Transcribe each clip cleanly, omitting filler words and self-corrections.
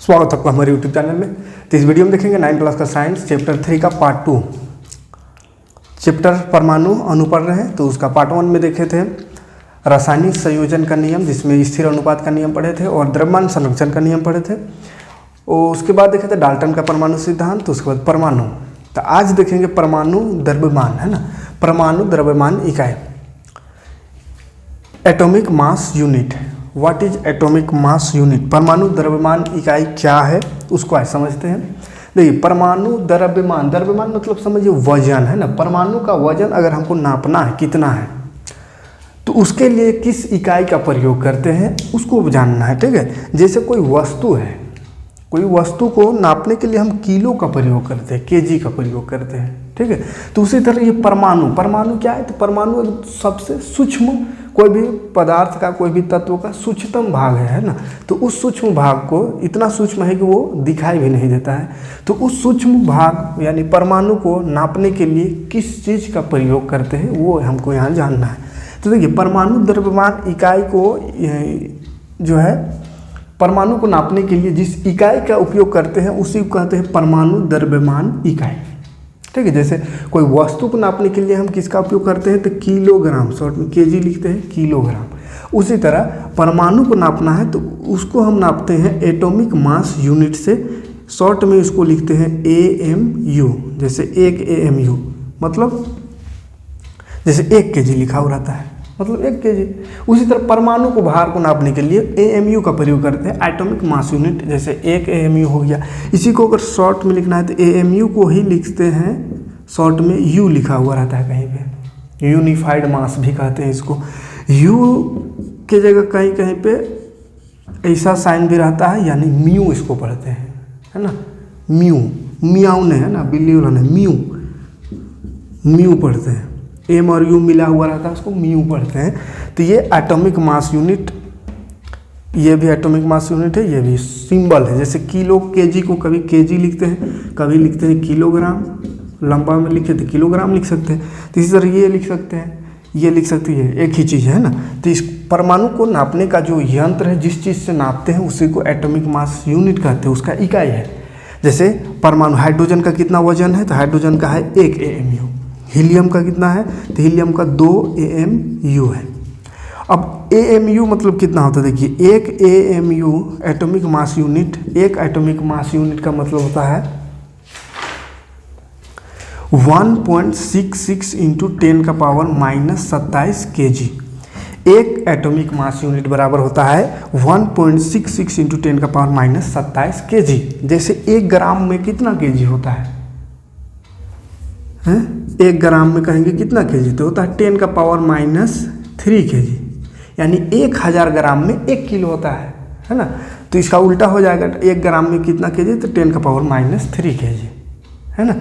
स्वागत है आपका हमारे यूट्यूब चैनल में। तो इस वीडियो में देखेंगे 9th क्लास का साइंस चैप्टर 3 का पार्ट 2 चैप्टर परमाणु अणु पढ़ रहे हैं। तो उसका पार्ट 1 में देखे थे रासायनिक संयोजन का नियम, जिसमें स्थिर अनुपात का नियम पढ़े थे और द्रव्यमान संरक्षण का नियम पढ़े थे। और उसके बाद देखे थे डाल्टन का परमाणु सिद्धांत। तो उसके बाद परमाणु। तो आज देखेंगे परमाणु द्रव्यमान, है ना। परमाणु द्रव्यमान इकाई, atomic mass unit. What is atomic mass unit? परमाणु द्रव्यमान इकाई क्या है उसको आज समझते हैं। देखिए, परमाणु द्रव्यमान, द्रव्यमान मतलब समझिए वजन, है ना। परमाणु का वजन अगर हमको नापना है कितना है, तो उसके लिए किस इकाई का प्रयोग करते हैं उसको जानना है, ठीक है। जैसे कोई वस्तु है, कोई वस्तु को नापने के लिए हम किलो का प्रयोग करते हैं, केजी का प्रयोग करते हैं, ठीक है। तो उसी तरह ये परमाणु, परमाणु क्या है? तो परमाणु सबसे सूक्ष्म, कोई भी पदार्थ का, कोई भी तत्व का सूक्ष्मतम भाग है ना। तो उस सूक्ष्म भाग को इतना सूक्ष्म है कि वो दिखाई भी नहीं देता है। तो उस सूक्ष्म भाग यानी परमाणु को नापने के लिए किस चीज़ का प्रयोग करते हैं वो हमको यहाँ जानना है। तो देखिए, परमाणु द्रव्यमान इकाई को जो है, परमाणु को नापने के लिए जिस इकाई का उपयोग करते हैं उसी को कहते हैं परमाणु द्रव्यमान इकाई, ठीक है। जैसे कोई वस्तु को नापने के लिए हम किसका उपयोग करते हैं? तो किलोग्राम, शॉर्ट में केजी लिखते हैं, किलोग्राम। उसी तरह परमाणु को नापना है तो उसको हम नापते हैं एटॉमिक मास यूनिट से, शॉर्ट में इसको लिखते हैं AMU। जैसे 1 AMU मतलब जैसे 1 केजी लिखा हुआ रहता है, मतलब 1 केजी। उसी तरह परमाणु को भार को नापने के लिए AMU का प्रयोग करते हैं, एटॉमिक मास यूनिट। जैसे 1 AMU हो गया। इसी को अगर शॉर्ट में लिखना है तो AMU को ही लिखते हैं, शॉर्ट में U लिखा हुआ रहता है कहीं पे, यूनिफाइड मास भी कहते हैं इसको। U के जगह कहीं कहीं पे ऐसा साइन भी रहता है, यानी म्यू इसको पढ़ते हैं, है ना। म्यू, मियाऊ ने, है ना, बिल्ली वाला ने, म्यू पढ़ते हैं। एम और यू मिला हुआ रहता है, उसको म्यू पढ़ते हैं। तो ये एटॉमिक मास यूनिट, ये भी एटॉमिक मास यूनिट है, ये भी सिंबल है। जैसे किलो, केजी को कभी केजी लिखते हैं, कभी लिखते हैं किलोग्राम, लंबा में लिखे तो किलोग्राम लिख सकते हैं। तो इसी तरह ये लिख सकते हैं, ये लिख सकते हैं, एक ही चीज़ है ना। तो इस परमाणु को नापने का जो यंत्र है, जिस चीज़ से नापते हैं उसी को एटॉमिक मास यूनिट कहते हैं, उसका इकाई है। जैसे परमाणु, हाइड्रोजन का कितना वजन है? तो हाइड्रोजन का है 1 AMU। हीलियम का कितना है? तो हीलियम का 2 AMU है। अब AMU मतलब कितना होता है? देखिए, 1 AMU एटॉमिक मास यूनिट, एक एटॉमिक मास यूनिट का मतलब होता है 1.66 इंटू 10 का पावर -27 kg। एक एटॉमिक मास यूनिट बराबर होता है 1.66 इंटू 10 का पावर -27 kg। जैसे 1 ग्राम में कितना केजी होता है? 1 ग्राम में कहेंगे कितना केजी? तो होता है 10 का पावर -3 kg, यानी 1000 ग्राम में 1 किलो होता है ना। तो इसका उल्टा हो जाएगा, 1 ग्राम में कितना केजी? तो 10 का पावर -3 kg, है ना।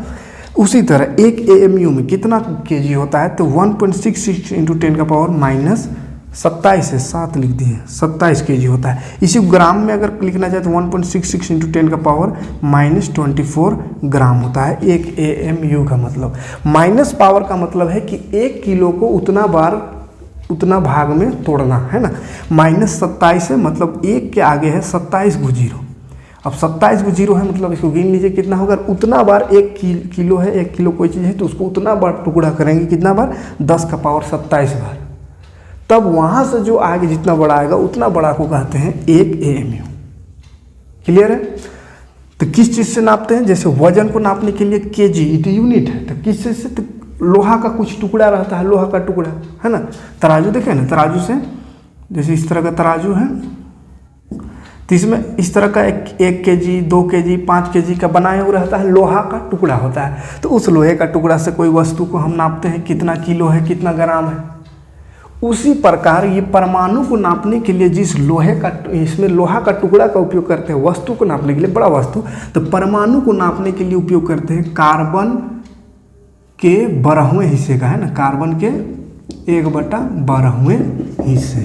उसी तरह 1 AMU में कितना केजी होता है? तो 1.66 इंटू 10 का पावर -27 है, 7 लिख दिए, 27 kg होता है। इसी ग्राम में अगर लिखना चाहे तो 1.66 इंटू 10 का पावर -24 ग्राम होता है 1 AMU का मतलब। माइनस पावर का मतलब है कि 1 किलो को उतना बार, उतना भाग में तोड़ना, है ना। -27 है मतलब 1 के आगे है 27 को 0। अब 27 को 0 है मतलब इसको गिन लीजिए कितना होगा। उतना बार 1 किलो है, 1 किलो कोई चीज़ है तो उसको उतना बार टुकड़ा करेंगे, कितना बार? 10 का पावर 27 बार। तब वहाँ से जो आगे जितना बड़ा आएगा उतना बड़ा को कहते हैं 1 AMU। क्लियर है? तो किस चीज़ से नापते हैं? जैसे वजन को नापने के लिए केजी इट यूनिट है। तो किस चीज़ से? तो लोहा का कुछ टुकड़ा रहता है, लोहा का टुकड़ा, है ना। तराजू देखे ना, तराजू से, जैसे इस तरह का तराजू है, तो इसमें इस तरह का 1 केजी, 2 केजी, 5 केजी का बनाया हुआ रहता है, लोहा का टुकड़ा होता है। तो उस लोहे का टुकड़ा से कोई वस्तु को हम नापते हैं कितना किलो है, कितना ग्राम है। उसी प्रकार ये परमाणु को नापने के लिए जिस लोहे का, इसमें लोहा का टुकड़ा का उपयोग करते हैं वस्तु को नापने के लिए, बड़ा वस्तु, तो परमाणु को नापने के लिए उपयोग करते हैं कार्बन के 12वें हिस्से का, है ना। कार्बन के 1/12वें हिस्से,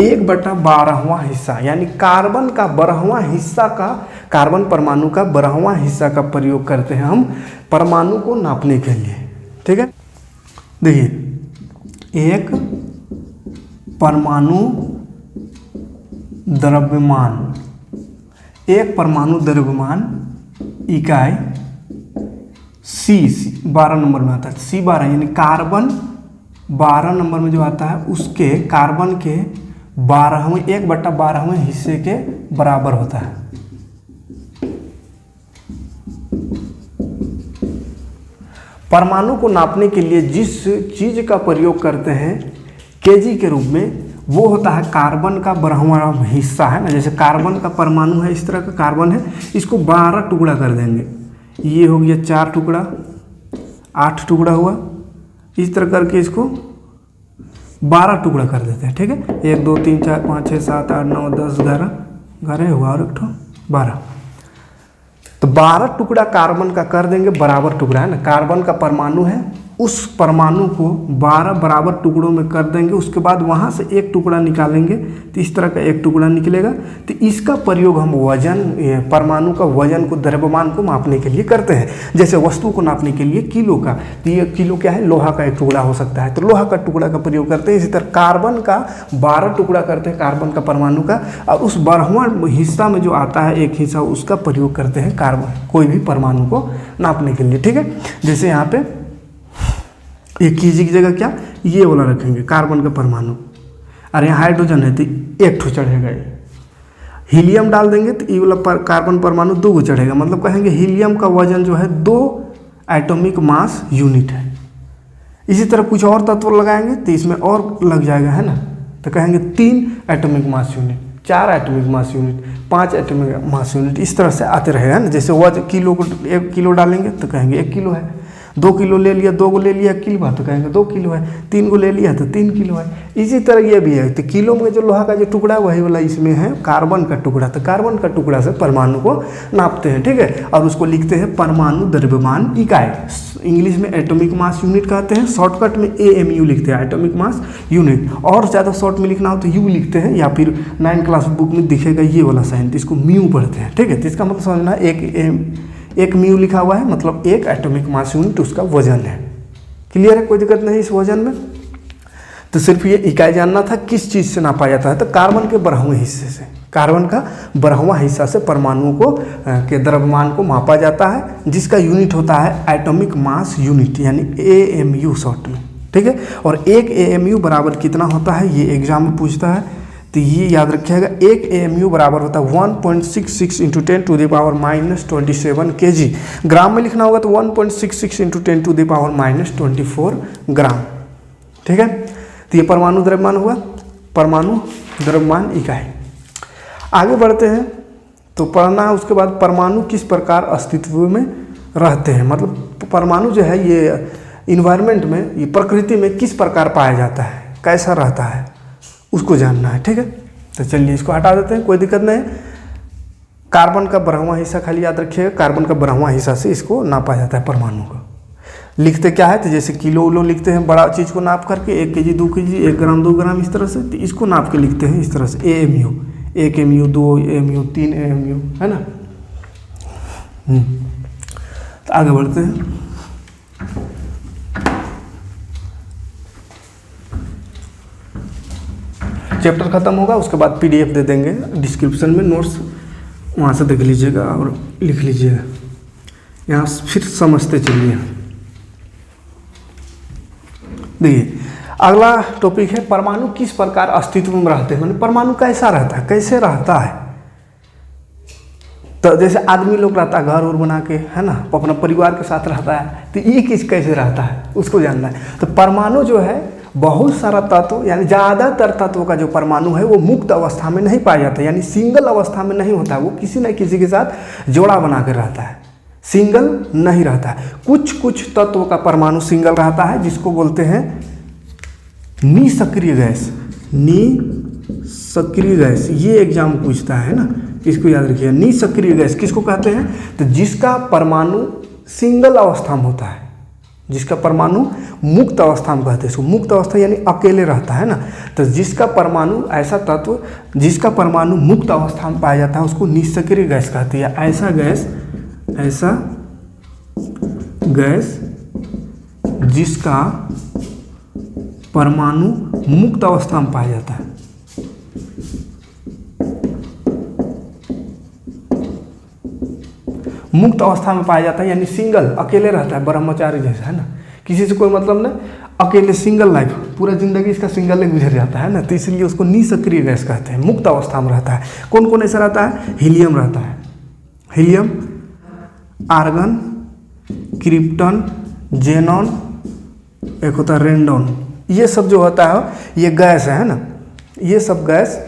1/12वां हिस्सा, यानी कार्बन का 12वां हिस्सा का, कार्बन परमाणु का 12वां हिस्सा का प्रयोग करते हैं हम परमाणु को नापने के लिए, ठीक है। देखिए, एक परमाणु द्रव्यमान एक परमाणु द्रव्यमान इकाई सी 12 नंबर में आता है, C12 यानी कार्बन 12 नंबर में जो आता है उसके कार्बन के 1/12वें हिस्से के बराबर होता है। परमाणु को नापने के लिए जिस चीज का प्रयोग करते हैं केजी के रूप में, वो होता है कार्बन का 12वां हिस्सा है ना। जैसे कार्बन का परमाणु है, इस तरह का कार्बन है, इसको 12 टुकड़ा कर देंगे। ये हो गया 4 टुकड़ा, 8 टुकड़ा हुआ, इस तरह करके इसको 12 टुकड़ा कर देते हैं। ठीक है, 1 2 3 4 5 6 7 8 9 10 11 हुआ और एक ठो 12। तो 12 टुकड़ा कार्बन का कर देंगे, बराबर टुकड़ा है ना। कार्बन का परमाणु है, उस परमाणु को 12 बराबर टुकड़ों में कर देंगे। उसके बाद वहाँ से एक टुकड़ा निकालेंगे, तो इस तरह का एक टुकड़ा निकलेगा। तो इसका प्रयोग हम वजन, परमाणु का वजन को, द्रव्यमान को मापने के लिए करते हैं। जैसे वस्तु को नापने के लिए किलो का, तो ये किलो क्या है, लोहा का एक टुकड़ा हो सकता है, तो लोहा का टुकड़ा का प्रयोग करते हैं। इसी तरह कार्बन का 12 टुकड़ा करते हैं, कार्बन का परमाणु का, और उस 12वां हिस्सा में जो आता है एक हिस्सा, उसका प्रयोग करते हैं कार्बन, कोई भी परमाणु को नापने के लिए। ठीक है, जैसे यहाँ पे एक केजी की जगह क्या ये वाला रखेंगे, कार्बन का परमाणु, और यहाँ हाइड्रोजन है तो 1 ठो चढ़ेगा। ये हीलियम डाल देंगे तो ये वाला कार्बन परमाणु 2 गो चढ़ेगा। मतलब कहेंगे हीलियम का वजन जो है 2 एटॉमिक मास यूनिट है। इसी तरह कुछ और तत्व लगाएंगे तो इसमें और लग जाएगा, है ना। तो कहेंगे 3 atomic mass unit, 4 atomic mass unit, 5 atomic mass unit, इस तरह से आते रहेगा ना। जैसे वजन किलो को 1 किलो डालेंगे तो कहेंगे 1 किलो है, 2 किलो ले लिया, 2 को ले लिया किलो है तो कहेंगे 2 किलो है, 3 को ले लिया तो 3 किलो है। इसी तरह ये भी है। तो किलो में जो लोहा का जो टुकड़ा है वही वाला इसमें है कार्बन का टुकड़ा। तो कार्बन का टुकड़ा से परमाणु को नापते हैं। ठीक है, और उसको लिखते हैं परमाणु द्रव्यमान इकाई, इंग्लिश में एटॉमिक मास यूनिट कहते हैं, शॉर्टकट में AMU लिखते हैं, एटॉमिक मास यूनिट। और ज़्यादा शॉर्ट में लिखना हो तो U लिखते हैं, या फिर 9 क्लास बुक में दिखेगा ये वाला साइन, तो इसको म्यू पढ़ते हैं। ठीक है, तो इसका मतलब समझना, एक म्यू लिखा हुआ है, मतलब 1 एटॉमिक मास यूनिट उसका वजन है। क्लियर है, कोई दिक्कत नहीं इस वजन में। तो सिर्फ ये इकाई जानना था किस चीज़ से नापा जाता है, तो कार्बन के 12वें हिस्से से, कार्बन का 12वां हिस्सा से परमाणुओं को के द्रव्यमान को मापा जाता है, जिसका यूनिट होता है एटॉमिक मास यूनिट, यानी AMU शॉर्ट में। ठीक है, और 1 AMU बराबर कितना होता है ये एग्जाम में पूछता है, तो ये याद रखिएगा। 1 AMU बराबर होता है 1.66 × 10⁻⁻27 kg। ग्राम में लिखना होगा तो 1.66 × 10⁻⁻24 ग्राम। ठीक है, तो ये परमाणु द्रव्यमान हुआ, परमाणु द्रव्यमान इकाई। आगे बढ़ते हैं तो पढ़ना है उसके बाद परमाणु किस प्रकार अस्तित्व में रहते हैं। मतलब परमाणु जो है ये इन्वायरमेंट में, ये प्रकृति में किस प्रकार पाया जाता है, कैसा रहता है, उसको जानना है। ठीक है, तो चलिए इसको हटा देते हैं, कोई दिक्कत नहीं। कार्बन का 12वां हिस्सा खाली याद रखिएगा, कार्बन का 12वां हिस्सा से इसको नापा जाता है परमाणु को। लिखते क्या है, तो जैसे किलो उलो लिखते हैं बड़ा चीज़ को नाप करके, 1 kg 2 kg 1 ग्राम 2 ग्राम, इस तरह से, तो इसको नाप के लिखते हैं इस तरह से, AMU, 1 AMU 2 AMU 3 AMU, है ना। तो आगे बढ़ते हैं। चैप्टर खत्म होगा, उसके बाद PDF दे देंगे डिस्क्रिप्शन में, नोट्स वहाँ से देख लीजिएगा और लिख लीजिएगा। यहाँ फिर समझते चलिए। देखिए अगला टॉपिक है परमाणु किस प्रकार अस्तित्व में रहते हैं, मतलब परमाणु कैसा रहता है, कैसे रहता है। तो जैसे आदमी लोग रहता है घर और बना के, है ना, अपना परिवार के साथ रहता है, तो ये कैसे रहता है उसको जानना है। तो परमाणु जो है बहुत सारा तत्व, यानी ज़्यादातर तत्वों का जो परमाणु है वो मुक्त अवस्था में नहीं पाया जाता, यानी सिंगल अवस्था में नहीं होता, वो किसी न किसी के साथ जोड़ा बना कर रहता है, सिंगल नहीं रहता है। कुछ तत्वों का परमाणु सिंगल रहता है, जिसको बोलते हैं निष्क्रिय गैस। निष्क्रिय गैस ये एग्जाम पूछता है ना, इसको याद रखिए। निष्क्रिय गैस किसको कहते हैं, तो जिसका परमाणु सिंगल अवस्था में होता है, जिसका परमाणु मुक्त अवस्था में कहते हैं इसको। मुक्त अवस्था यानी अकेले रहता है ना। तो जिसका परमाणु, ऐसा तत्व जिसका परमाणु मुक्त अवस्था में पाया जाता है उसको निष्क्रिय गैस कहते हैं। ऐसा गैस जिसका परमाणु मुक्त अवस्था में पाया जाता है, मुक्त अवस्था में पाया जाता है, यानी सिंगल, अकेले रहता है, ब्रह्मचारी जैसा, है ना, किसी से कोई मतलब नहीं, अकेले सिंगल लाइफ, पूरा जिंदगी इसका सिंगल ही गुजर जाता है ना, तो इसलिए उसको निष्क्रिय गैस कहते हैं, मुक्त अवस्था में रहता है। कौन कौन ऐसा रहता है? हीलियम रहता है, हीलियम, आर्गन, क्रिप्टन, जेनॉन, एक होता है रेंडॉन, ये सब जो होता है ये गैस है ना, ये सब गैस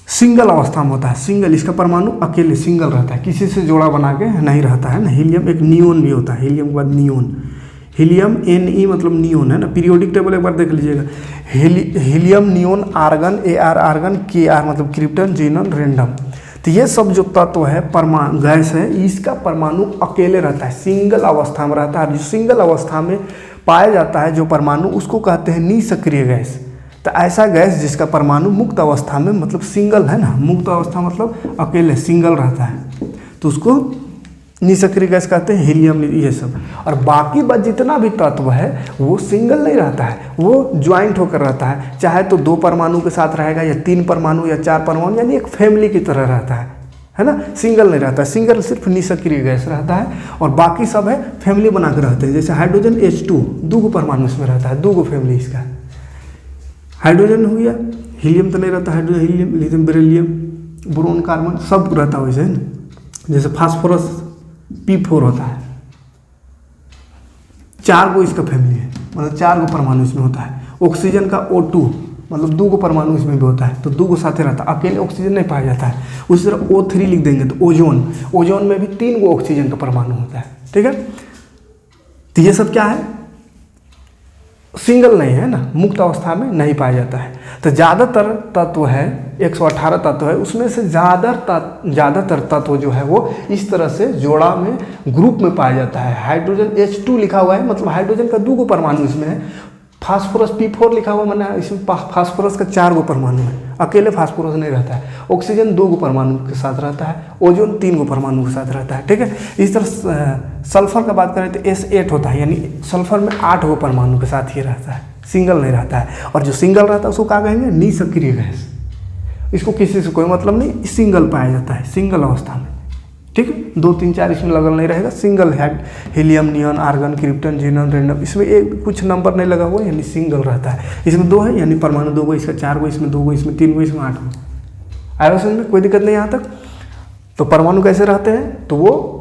सिंगल अवस्था में होता है, सिंगल, इसका परमाणु अकेले सिंगल रहता है, किसी से जोड़ा बना के नहीं रहता है ना। हीलियम एक नियोन भी होता है, हीलियम के बाद नियोन, हीलियम Ne मतलब नियोन है ना, पीरियोडिक टेबल एक बार देख लीजिएगा, helium, neon, argon, Ar argon, Kr मतलब क्रिप्टन, जेनॉन, रेंडम। तो ये सब जो तत्व है परमाणु गैस है, इसका परमाणु अकेले रहता है, सिंगल अवस्था में रहता है। जो सिंगल अवस्था में पाया जाता है जो परमाणु, उसको कहते हैं निष्क्रिय गैस। तो ऐसा गैस जिसका परमाणु मुक्त अवस्था में मतलब सिंगल है ना, मुक्त अवस्था मतलब अकेले सिंगल रहता है, तो उसको निष्क्रिय गैस कहते हैं, हीलियम, ये सब। और बाकी बच जितना भी तत्व है वो सिंगल नहीं रहता है, वो ज्वाइंट होकर रहता है, चाहे तो 2 परमाणु के साथ रहेगा या 3 परमाणु या 4 परमाणु, यानी एक फैमिली की तरह रहता है ना, सिंगल नहीं रहता है। सिंगल सिर्फ निष्क्रिय गैस रहता है, और बाकी सब है फैमिली बना कर रहते हैं। जैसे हाइड्रोजन H2 2 परमाणु इसमें रहता है, 2 फैमिली इसका, हाइड्रोजन हो गया, हीलियम तो नहीं रहता, hydrogen, helium, lithium, beryllium, boron, carbon सब रहता है वैसे, है ना। जैसे फास्फोरस P4 होता है, 4 इसका फैमिली है, मतलब 4 परमाणु इसमें होता है। ऑक्सीजन का O2 मतलब 2 परमाणु इसमें भी होता है, तो 2 साथे रहता है, अकेले ऑक्सीजन नहीं पाया जाता है। उसी तरह O3 लिख देंगे तो ओजोन, ओजोन में भी 3 ऑक्सीजन का परमाणु होता है, ठीक है। तो ये सब क्या है, सिंगल नहीं है ना, मुक्त अवस्था में नहीं पाया जाता है। तो ज़्यादातर तत्व है 118 तत्व है, उसमें से ज़्यादातर तत्व जो है वो इस तरह से जोड़ा में ग्रुप में पाया जाता है। हाइड्रोजन H2 लिखा हुआ है, मतलब हाइड्रोजन का 2 परमाणु इसमें है। फास्फोरस P4 लिखा हुआ, माना इसमें फास्फोरस का 4 परमाणु है, अकेले फास्फोरस नहीं रहता है। ऑक्सीजन 2 परमाणु के साथ रहता है, ओजोन 3 परमाणु के साथ रहता है, ठीक है। इस तरह सल्फर का बात करें तो S8 होता है, यानी सल्फर में 8 परमाणु के साथ ही रहता है, सिंगल नहीं रहता है। और जो सिंगल रहता है उसको क्या कहेंगे, निष्क्रिय गैस। इसको किसी से कोई मतलब नहीं, सिंगल पाया जाता है, सिंगल अवस्था में, ठीक है। 2 3 4 इसमें लगल नहीं रहेगा, सिंगल है। Helium, neon, argon, krypton, xenon, random, इसमें एक कुछ नंबर नहीं लगा हुआ, यानी सिंगल रहता है। इसमें 2 है, यानी परमाणु 2 इसका 4, इसमें 2, इसमें 3, इसमें 8। आया समझ में, कोई दिक्कत नहीं यहाँ तक। तो परमाणु कैसे रहते हैं, तो वो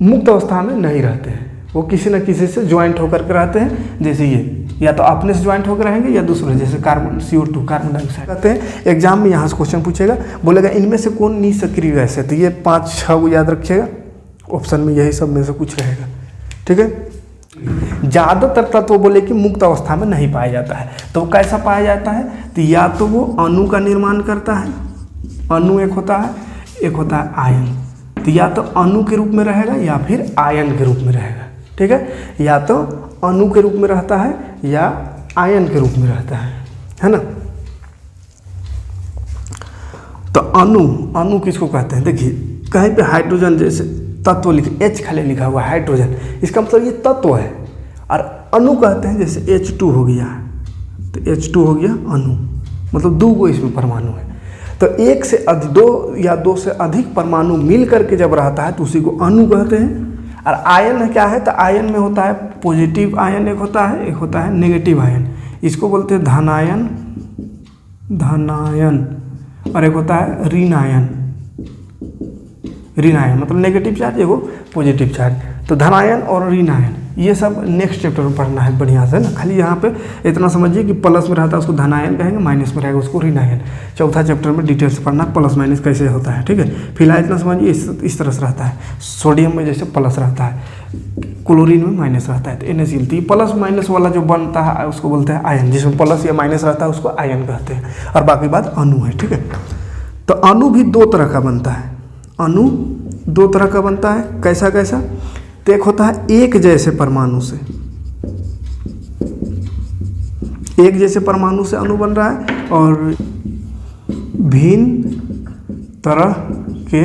मुक्त अवस्था में नहीं रहते हैं, वो किसी न किसी से ज्वाइंट होकर के रहते हैं। जैसे ये या तो अपने से ज्वाइंट होकर रहेंगे या दूसरे, जैसे कार्बन CO2 कार्बन डाइऑक्साइड कहते हैं। एग्जाम में यहाँ से क्वेश्चन पूछेगा, बोलेगा इनमें से कौन निष्क्रिय गैस है, तो ये 5-6 याद रखिएगा, ऑप्शन में यही सब में से कुछ रहेगा, ठीक है। ज़्यादातर तत्व बोले कि मुक्त अवस्था में नहीं पाया जाता है, तो कैसा पाया जाता है, तो या तो वो अणु का निर्माण करता है, अणु एक होता है आयन, तो या तो अणु के रूप में रहेगा या फिर आयन के रूप में रहेगा, ठीक है। या तो अणु के रूप में रहता है या आयन के रूप में रहता है ना। तो अणु किसको कहते हैं, देखिए कहीं पे हाइड्रोजन जैसे तत्व लिखे, H खाली लिखा हुआ है हाइड्रोजन, इसका मतलब ये तत्व है। और अणु कहते हैं जैसे H2 हो गया, तो H2 हो गया अणु, मतलब 2 इसमें परमाणु है। तो 1 से अधिक 2 या 2 से अधिक परमाणु मिल करके जब रहता है तो उसी को अणु कहते हैं। और आयन क्या है, तो आयन में होता है पॉजिटिव आयन एक होता है नेगेटिव आयन, इसको बोलते हैं धनायन, और एक होता है ऋण आयन मतलब नेगेटिव चार्ज, एगो पॉजिटिव चार्ज। तो धनायन और ऋण आयन ये सब नेक्स्ट चैप्टर में पढ़ना है बढ़िया से ना। खाली यहाँ पे इतना समझिए कि प्लस में रहता है उसको धनायन कहेंगे, माइनस में रहेगा उसको ऋण आयन। चौथा चैप्टर में डिटेल से पढ़ना प्लस माइनस कैसे होता है, ठीक है। फिलहाल इतना समझिए इस तरह से रहता है। सोडियम में जैसे प्लस रहता है, क्लोरीन में माइनस रहता है, तो NaCl। तो ये प्लस माइनस वाला जो बनता है उसको बोलते हैं आयन, जिसमें प्लस या माइनस रहता है उसको आयन कहते हैं। और बाकी बात अणु है, ठीक है। तो अणु भी 2 तरह का बनता है, अणु 2 तरह का बनता है। कैसा, तो एक होता है एक जैसे परमाणु से, एक जैसे परमाणु से अणु बन रहा है, और भिन्न तरह के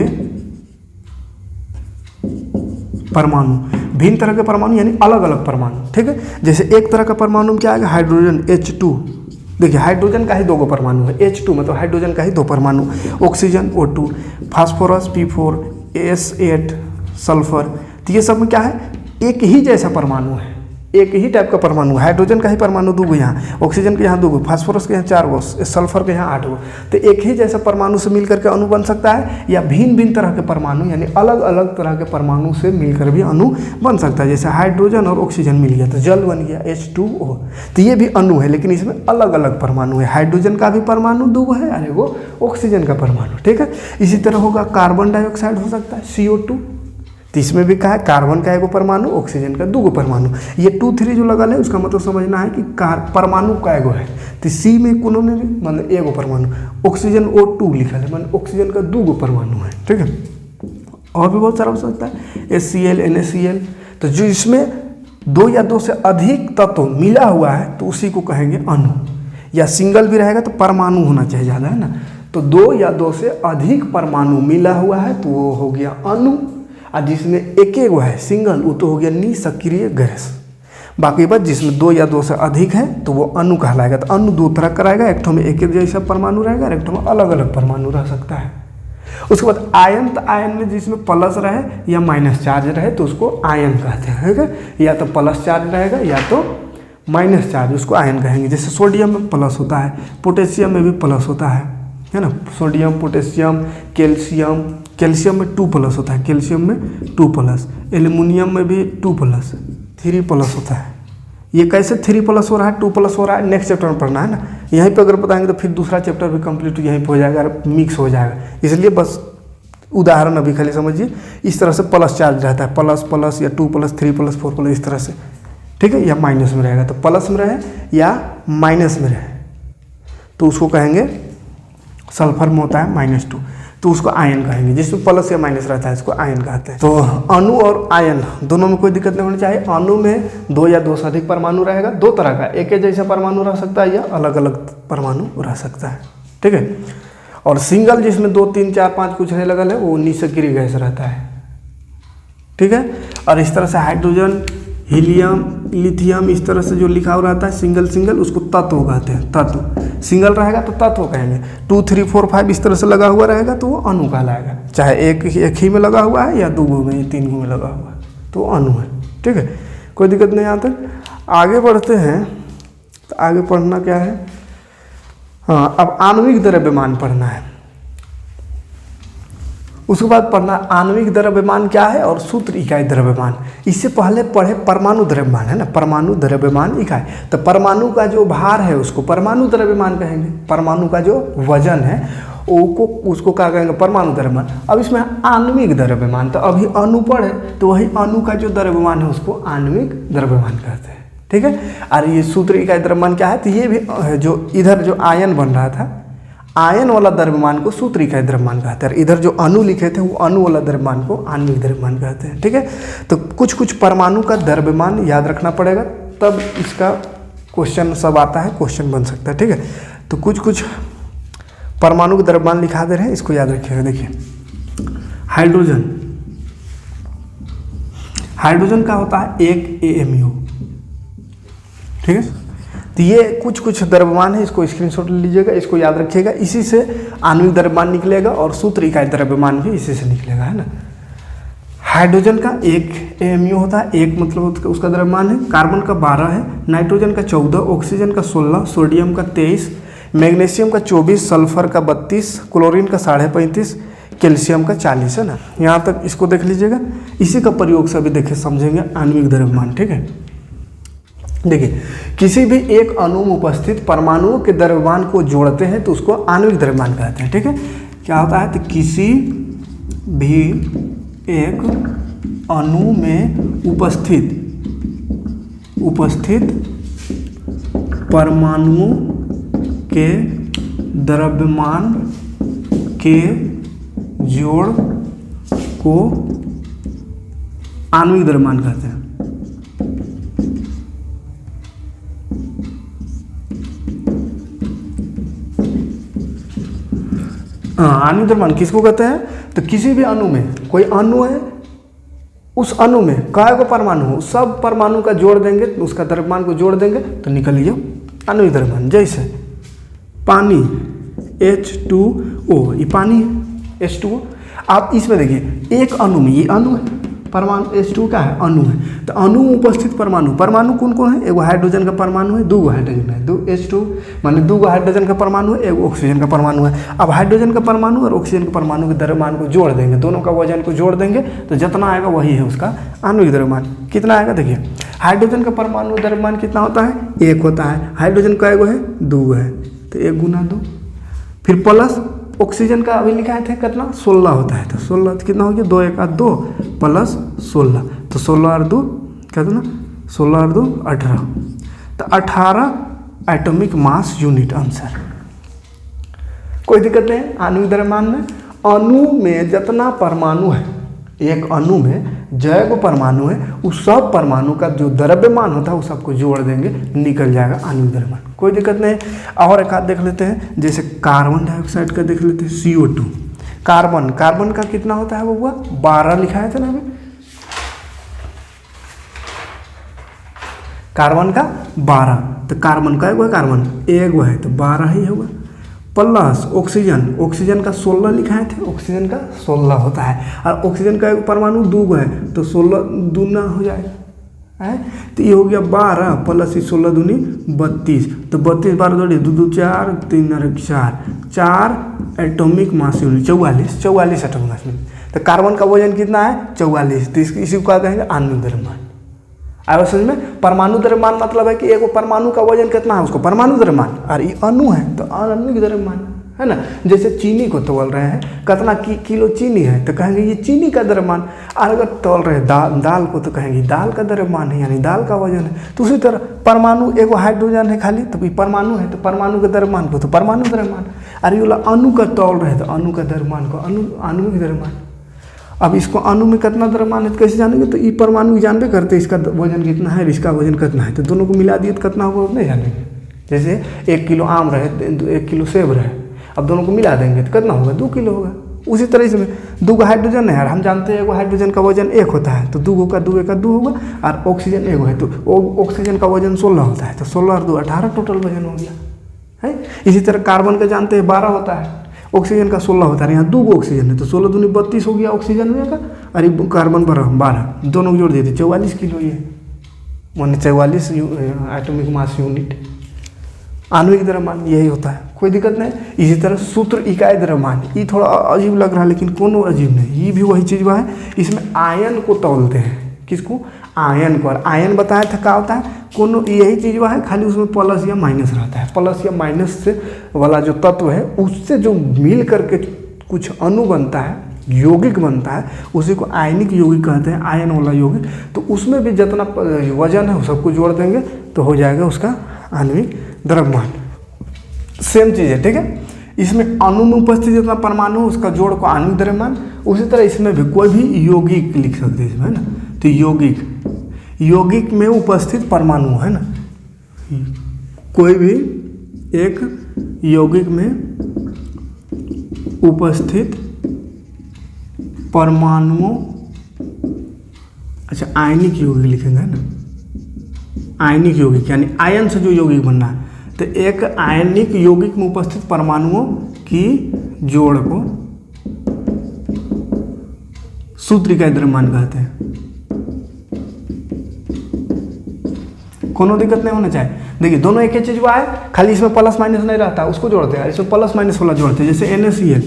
परमाणु यानी अलग अलग परमाणु, ठीक है। जैसे एक तरह का परमाणु क्या है, हाइड्रोजन H2, देखिए हाइड्रोजन का ही 2 परमाणु है, H2 मतलब हाइड्रोजन का ही 2 परमाणु, oxygen O2, phosphorus P4, S8 sulphur, तो ये सब में क्या है, एक ही जैसा परमाणु है, एक ही टाइप का परमाणु। हाइड्रोजन का ही परमाणु 2 गो यहाँ, ऑक्सीजन के यहाँ 2 गो, फास्फोरस के यहाँ 4 गो, सल्फर के यहाँ 8 गो। तो एक ही जैसा परमाणु से मिलकर के अणु बन सकता है, या भिन्न भिन्न तरह के परमाणु यानी अलग अलग तरह के परमाणु से मिलकर भी अणु बन सकता है। जैसे हाइड्रोजन और ऑक्सीजन मिल गया तो जल बन गया H2O। तो ये भी अणु है, लेकिन इसमें अलग अलग परमाणु है। हाइड्रोजन का भी परमाणु 2 गो है और एगो ऑक्सीजन का परमाणु, ठीक है। इसी तरह होगा कार्बन डाइऑक्साइड हो सकता है CO2, तो इसमें भी कहा है कार्बन का एगो परमाणु, ऑक्सीजन का 2 गो परमाणु। ये 2 3 जो लगल है उसका मतलब समझना है कि परमाणु का एगो है, तो C में कोनो ने भी मतलब एगो परमाणु, ऑक्सीजन O2 लिखा है मतलब ऑक्सीजन का 2 गो परमाणु है, ठीक है। और भी बहुत सारा हो सकता है HCl NaCl। तो जो इसमें 2 या 2 से अधिक तत्व मिला हुआ है तो उसी को कहेंगे अणु, या सिंगल भी रहेगा तो परमाणु होना चाहिए ज़्यादा, है ना। तो 2 या 2 से अधिक परमाणु मिला हुआ है तो वो हो गया अणु, और जिसमें एक गो है सिंगल वो तो हो गया निष्क्रिय गैस। बाकी बात जिसमें 2 या 2 से अधिक है तो वो अणु कहलाएगा। तो अणु 2 तरह का रहेगा, एक ठो में एक जैसा परमाणु रहेगा और एक ठो में अलग अलग परमाणु रह सकता है। उसके बाद आयन, तो आयन में जिसमें प्लस रहे या माइनस चार्ज रहे तो उसको आयन कहते हैं, ठीक है। या तो प्लस चार्ज रहेगा या तो माइनस चार्ज, उसको आयन कहेंगे। जैसे सोडियम में प्लस होता है, पोटेशियम में भी प्लस होता है ना। सोडियम, पोटेशियम, कैल्शियम, कैल्शियम में 2 प्लस होता है, कैल्शियम में 2 प्लस, एल्युमिनियम में भी 2 प्लस, 3 प्लस होता है। ये कैसे 3 प्लस हो रहा है, 2 प्लस हो रहा है, नेक्स्ट चैप्टर में पढ़ना है ना। यहीं पे अगर बताएंगे तो फिर दूसरा चैप्टर भी कंप्लीट यहीं पे हो जाएगा और मिक्स हो जाएगा। इसलिए बस उदाहरण अभी खाली समझिए, इस तरह से प्लस चार्ज रहता है, प्लस प्लस या 2 प्लस 3 प्लस 4 प्लस, इस तरह से, ठीक है। या माइनस में रहेगा तो प्लस में रहे या माइनस में रहे तो उसको कहेंगे, सल्फर में होता है -2 तो उसको आयन कहेंगे। जिसमें प्लस या माइनस रहता है इसको आयन कहते हैं। तो अणु और आयन दोनों में कोई दिक्कत नहीं होनी चाहिए। अणु में 2 या 2 से अधिक परमाणु रहेगा, 2 तरह का, एक जैसा परमाणु रह सकता है या अलग अलग परमाणु रह सकता है, ठीक है। और सिंगल जिसमें 2 3 4 5 कुछ नहीं लगल है वो निष्क्रिय गैस रहता है, ठीक है। और इस तरह से हाइड्रोजन, हीलियम, लिथियम, इस तरह से जो लिखा हुआ रहता है सिंगल सिंगल उसको तत्व कहते हैं। तत्व सिंगल रहेगा तो तत्व कहेंगे, 2 3 4 5 इस तरह से लगा हुआ रहेगा तो वो अणु कहलाएगा। चाहे एक ही में लगा हुआ है या 2 गो में, 3 गो में लगा हुआ है तो अणु है, ठीक है। कोई दिक्कत नहीं यहाँ तक। आगे बढ़ते हैं, तो आगे पढ़ना क्या है, हाँ अब आणविक द्रव्यमान पढ़ना है। उसके बाद पढ़ना आणविक द्रव्यमान क्या है और सूत्र इकाई द्रव्यमान। इससे पहले पढ़े परमाणु द्रव्यमान, है ना, परमाणु द्रव्यमान इकाई। तो परमाणु का जो भार है उसको परमाणु द्रव्यमान कहेंगे, परमाणु का जो वजन है उसको क्या कहेंगे, परमाणु द्रव्यमान। अब इसमें आणविक द्रव्यमान, तो अभी अणु पढ़े तो वही अणु का जो द्रव्यमान है उसको आणविक द्रव्यमान कहते हैं, ठीक है। और ये सूत्र इकाई द्रव्यमान क्या है, तो ये भी जो इधर जो आयन बन रहा था, आयन वाला द्रव्यमान को सूत्र इकाई द्रव्यमान कहते हैं। इधर जो अणु लिखे थे वो अणु वाला द्रव्यमान को आणविक द्रव्यमान कहते हैं, ठीक है। तो कुछ कुछ परमाणु का द्रव्यमान याद रखना पड़ेगा, तब इसका क्वेश्चन सब आता है, क्वेश्चन बन सकता है, ठीक है। तो कुछ कुछ परमाणु का द्रव्यमान लिखा दे रहे हैं, इसको याद रखिएगा। देखिए हाइड्रोजन, हाइड्रोजन का होता है 1 AMU, ठीक है। तो ये कुछ कुछ द्रव्यमान है, इसको स्क्रीनशॉट ले लीजिएगा, इसको याद रखिएगा। इसी से आणविक द्रव्यमान निकलेगा और सूत्र इकाई द्रव्यमान भी इसी से निकलेगा, है ना। हाइड्रोजन का 1 AMU होता है, 1 मतलब उसका द्रव्यमान है। कार्बन का 12 है, नाइट्रोजन का 14, ऑक्सीजन का 16, सोडियम का 23, मैग्नीशियम का 24, सल्फर का 32, क्लोरीन का 35.5, कैल्शियम का 40, है ना। यहाँ तक इसको देख लीजिएगा। इसी का प्रयोग से अभी देखे समझेंगे आणविक द्रव्यमान, ठीक है। देखिए किसी भी एक अणु में उपस्थित परमाणुओं के द्रव्यमान को जोड़ते हैं तो उसको आणविक द्रव्यमान कहते हैं, ठीक है। क्या होता है, तो किसी भी एक अणु में उपस्थित परमाणुओं के द्रव्यमान के जोड़ को आणविक द्रव्यमान कहते हैं। आणविक द्रव्यमान किसको कहते हैं, तो किसी भी अणु में, कोई अणु है, उस अणु में काय को परमाणु हो, सब परमाणु का जोड़ देंगे, उसका द्रव्यमान को जोड़ देंगे तो निकल गया आणविक द्रव्यमान। जैसे पानी H2O, ये पानी है, H2O। आप इसमें देखिए एक अणु में, ये अणु है, परमाणु H2 क्या है, अणु है। तो अणु में उपस्थित परमाणु, परमाणु कौन कौन है, एगो हाइड्रोजन का परमाणु है, दो हाइड्रोजन है, दो H2 माने दो हाइड्रोजन का परमाणु है, एगो ऑक्सीजन का परमाणु है। अब हाइड्रोजन का परमाणु और ऑक्सीजन के परमाणु के द्रव्यमान को जोड़ देंगे, दोनों का वजन को जोड़ देंगे तो जितना आएगा वही है उसका आणविक द्रव्यमान। कितना आएगा देखिए, हाइड्रोजन का परमाणु द्रव्यमान कितना होता है, 1 होता है। हाइड्रोजन का एगो है, 2 है, तो 1 गुना 2, फिर प्लस ऑक्सीजन का अभी लिखा थे कितना, 16 होता है। तो 16 कितना हो गया, 2 1 2 प्लस 16, तो 16 और 2 कितना, 16 और 2 18, तो 18 एटॉमिक मास यूनिट आंसर। कोई दिक्कत नहीं है आणविक द्रव्यमान में। अणु में जितना परमाणु है, एक अणु में जैव परमाणु है, उस सब परमाणु का जो द्रव्यमान होता है उस सबको जोड़ देंगे, निकल जाएगा आणविक द्रव्यमान। कोई दिक्कत नहीं। और एक आध देख लेते हैं, जैसे कार्बन डाइऑक्साइड का देख लेते हैं, CO2। कार्बन का कितना होता है वो 12 लिखा था ना अभी, कार्बन का 12, तो कार्बन का कार्बन एक है तो 12 ही होगा। प्लस ऑक्सीजन का 16 लिखा थे, ऑक्सीजन का 16 होता है, और ऑक्सीजन का एक परमाणु 2 है तो 16 दूना हो जाएगा है, तो ये हो गया 12 प्लस 16 दूनी 32, तो 32 12 जोड़िए 2 2 4 3 4 4 atomic mass unit 44 atomic mass unit. तो कार्बन का वजन कितना है, 44, तो इसी को क्या कहेंगे, आणविक द्रव्यमान। आया समझ में। परमाणु द्रव्यमान मतलब है कि एक परमाणु का वजन कितना है, उसको परमाणु द्रव्यमान, और ये अणु है तो आणविक द्रव्यमान है ना। जैसे चीनी को तोल रहे हैं, कितना किलो चीनी है तो कहेंगे ये चीनी का द्रव्यमान, और अगर तोल रहे दाल को तो कहेंगे दाल का द्रव्यमान है, यानी दाल का वजन है। तो उसी तरह परमाणु, एक हाइड्रोजन है खाली तो परमाणु है, तो परमाणु के द्रव्यमान को तो परमाणु द्रव्यमान, और ये वाला अणु का तोल रहे तो अणु का द्रव्यमान को आणविक द्रव्यमान। अब इसको अणु में कितना द्रव्यमान है तो कैसे जानेंगे, तो ये परमाणु जानबे करते इसका वजन कितना है, इसका वजन कितना है, तो दोनों को मिला दिए तो कितना होगा वो नहीं जानेंगे। जैसे 1 किलो आम रहे, 1 किलो सेब रहे, अब दोनों को मिला देंगे तो कितना होगा, 2 किलो होगा। उसी तरह इसमें 2 हाइड्रोजन है, और हम जानते हैं एगो हाइड्रोजन का वजन 1 होता है, तो 2 का 2 का 2 होगा, और ऑक्सीजन 1 है तो ऑक्सीजन का वजन 16 होता है, तो 16 और 2 18 टोटल वजन हो गया है। इसी तरह कार्बन का जानते हैं 12 होता है, ऑक्सीजन का 16 होता है, यहाँ 2 ऑक्सीजन है तो 16 दूनी 32 हो गया ऑक्सीजन में का, अरे कार्बन 12, दोनों को जोड़ दिए थे 44 किलो, ये माने 44 एटॉमिक मास यूनिट आणविक द्रव्यमान यही होता है। कोई दिक्कत नहीं। इसी तरह सूत्र इकाई द्रव्यमान, ये थोड़ा अजीब लग रहा है लेकिन कोनो अजीब नहीं, ये भी वही चीज़ वह है। इसमें आयन को तौलते हैं, किसको, आयन को। और आयन बताया था क्या होता है, कोनो यही चीज़ वह है, खाली उसमें प्लस या माइनस रहता है। प्लस या माइनस से वाला जो तत्व है उससे जो मिल करके कुछ अणु बनता है, यौगिक बनता है, उसी को आयनिक यौगिक कहते हैं, आयन वाला यौगिक। तो उसमें भी जितना वजन है सबको जोड़ देंगे तो हो जाएगा उसका आणविक द्रव्यमान। सेम चीज़ है, ठीक है। इसमें अणु में उपस्थित जितना परमाणु उसका जोड़ को आणविक द्रव्यमान। उसी तरह इसमें भी कोई भी यौगिक लिख सकते हैं इसमें, है ना। तो यौगिक में उपस्थित परमाणु है ना, कोई भी एक यौगिक में उपस्थित परमाणुओं, अच्छा आयनिक यौगिक लिखेंगे, है ना। आयनिक यौगिक यानी आयन से जो यौगिक बनना है, तो एक आयनिक यौगिक में उपस्थित परमाणुओं की जोड़ को सूत्र इकाई द्रव्यमान कहते हैं। कोनो दिक्कत नहीं होना चाहिए। देखिए दोनों एक ही चीज हुआ है, खाली इसमें प्लस माइनस नहीं रहता, उसको जोड़ते हैं। इसमें प्लस माइनस वाला जोड़ते हैं, जैसे NaCl,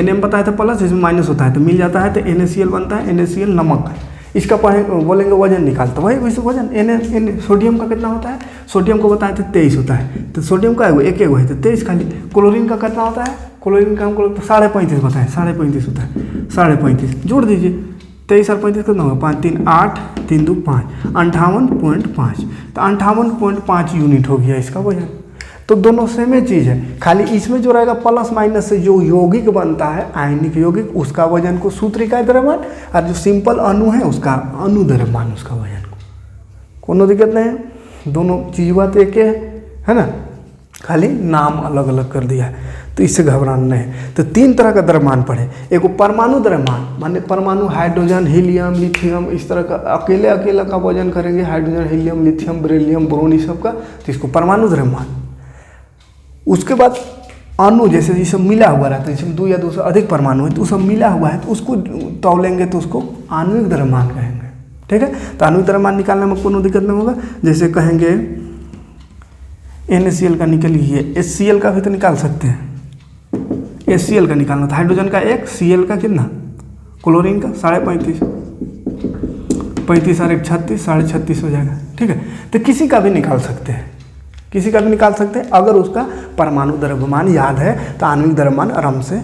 Na में बताया था प्लस, इसमें माइनस होता है तो मिल जाता है, तो NaCl बनता है। NaCl नमक है, इसका बोलेंगे वजन निकालते वही वैसे वजन। सोडियम का कितना होता है, सोडियम को बताया था 23 होता है, तो सोडियम का एक है तो 23 खाली। क्लोरीन का कितना होता है, क्लोरीन का हमको 35.5 बताया, 35.5 होता है, 35.5 जोड़ दीजिए। 23 और 35 कितना होगा, 5 3 8 3 2 5 58.5, तो 58.5 यूनिट हो गया इसका वजन। तो दोनों सेम ही चीज़ है, खाली इसमें जो रहेगा प्लस माइनस से जो यौगिक बनता है आयनिक यौगिक, उसका वजन को सूत्र इकाई द्रव्यमान, और जो सिंपल अणु है उसका अणु द्रव्यमान, उसका वजन को। कोनो दिक्कत नहीं है, दोनों चीज़ बात एक है ना, खाली नाम अलग अलग कर दिया है, तो इससे घबराना नहीं है। तो 3 तरह का द्रव्यमान पढ़े। एक परमाणु द्रव्यमान, माने परमाणु हाइड्रोजन, हीलियम, लिथियम, इस तरह का अकेले का वजन करेंगे, hydrogen, helium, lithium, beryllium, boron, इस सब का, तो इसको परमाणु द्रव्यमान। उसके बाद अणु जैसे ये सब मिला हुआ रहता है, जिसमें 2 या 2 से अधिक परमाणु है तो वो सब मिला हुआ है, तो उसको तौलेंगे तो उसको आणविक द्रव्यमान कहेंगे। ठीक है, तो आणविक द्रव्यमान निकालने में कोई दिक्कत नहीं होगा। जैसे कहेंगे NaCl का निकलिए, HCl का भी तो निकाल सकते हैं, HCl का निकालना था, हाइड्रोजन का 1, Cl का कितना, क्लोरीन का 35.5, 35 और 1 36, 36.5 हो जाएगा। ठीक है, तो किसी का भी निकाल सकते हैं, किसी का भी निकाल सकते हैं। अगर उसका परमाणु द्रव्यमान याद है तो आणविक द्रव्यमान आराम से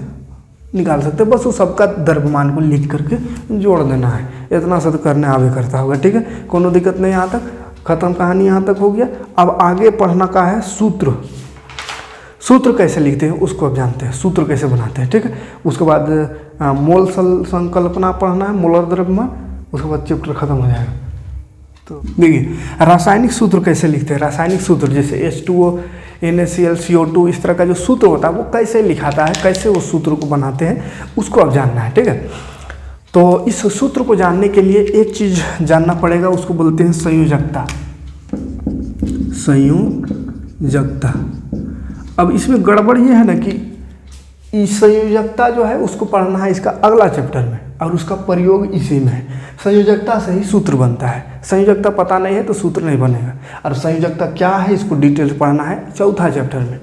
निकाल सकते हैं। बस वो सबका द्रव्यमान को लिख करके जोड़ देना है, इतना सा तो करने आगे करता होगा। ठीक है, कोनो दिक्कत नहीं, यहाँ तक खत्म कहानी, यहाँ तक हो गया। अब आगे पढ़ना का है सूत्र, सूत्र कैसे लिखते हैं उसको अब जानते हैं, सूत्र कैसे बनाते हैं। ठीक है, उसके बाद मोल संकल्पना पढ़ना है, मोलर द्रव्यमान, उसके बाद चैप्टर खत्म हो जाएगा। तो देखिए रासायनिक सूत्र कैसे लिखते हैं, रासायनिक सूत्र जैसे H2O, NaCl, CO2, इस तरह का जो सूत्र होता है वो कैसे लिखाता है, कैसे उस सूत्र को बनाते हैं उसको अब जानना है। ठीक है, तो इस सूत्र को जानने के लिए एक चीज़ जानना पड़ेगा, उसको बोलते हैं संयोजकता, संयोजकता। अब इसमें गड़बड़ ये है ना कि इस संयोजकता जो है उसको पढ़ना है इसका अगला चैप्टर में, और उसका प्रयोग इसी में है। संयोजकता से ही सूत्र बनता है, संयोजकता पता नहीं है तो सूत्र नहीं बनेगा। और संयोजकता क्या है इसको डिटेल पढ़ना है चौथा चैप्टर में,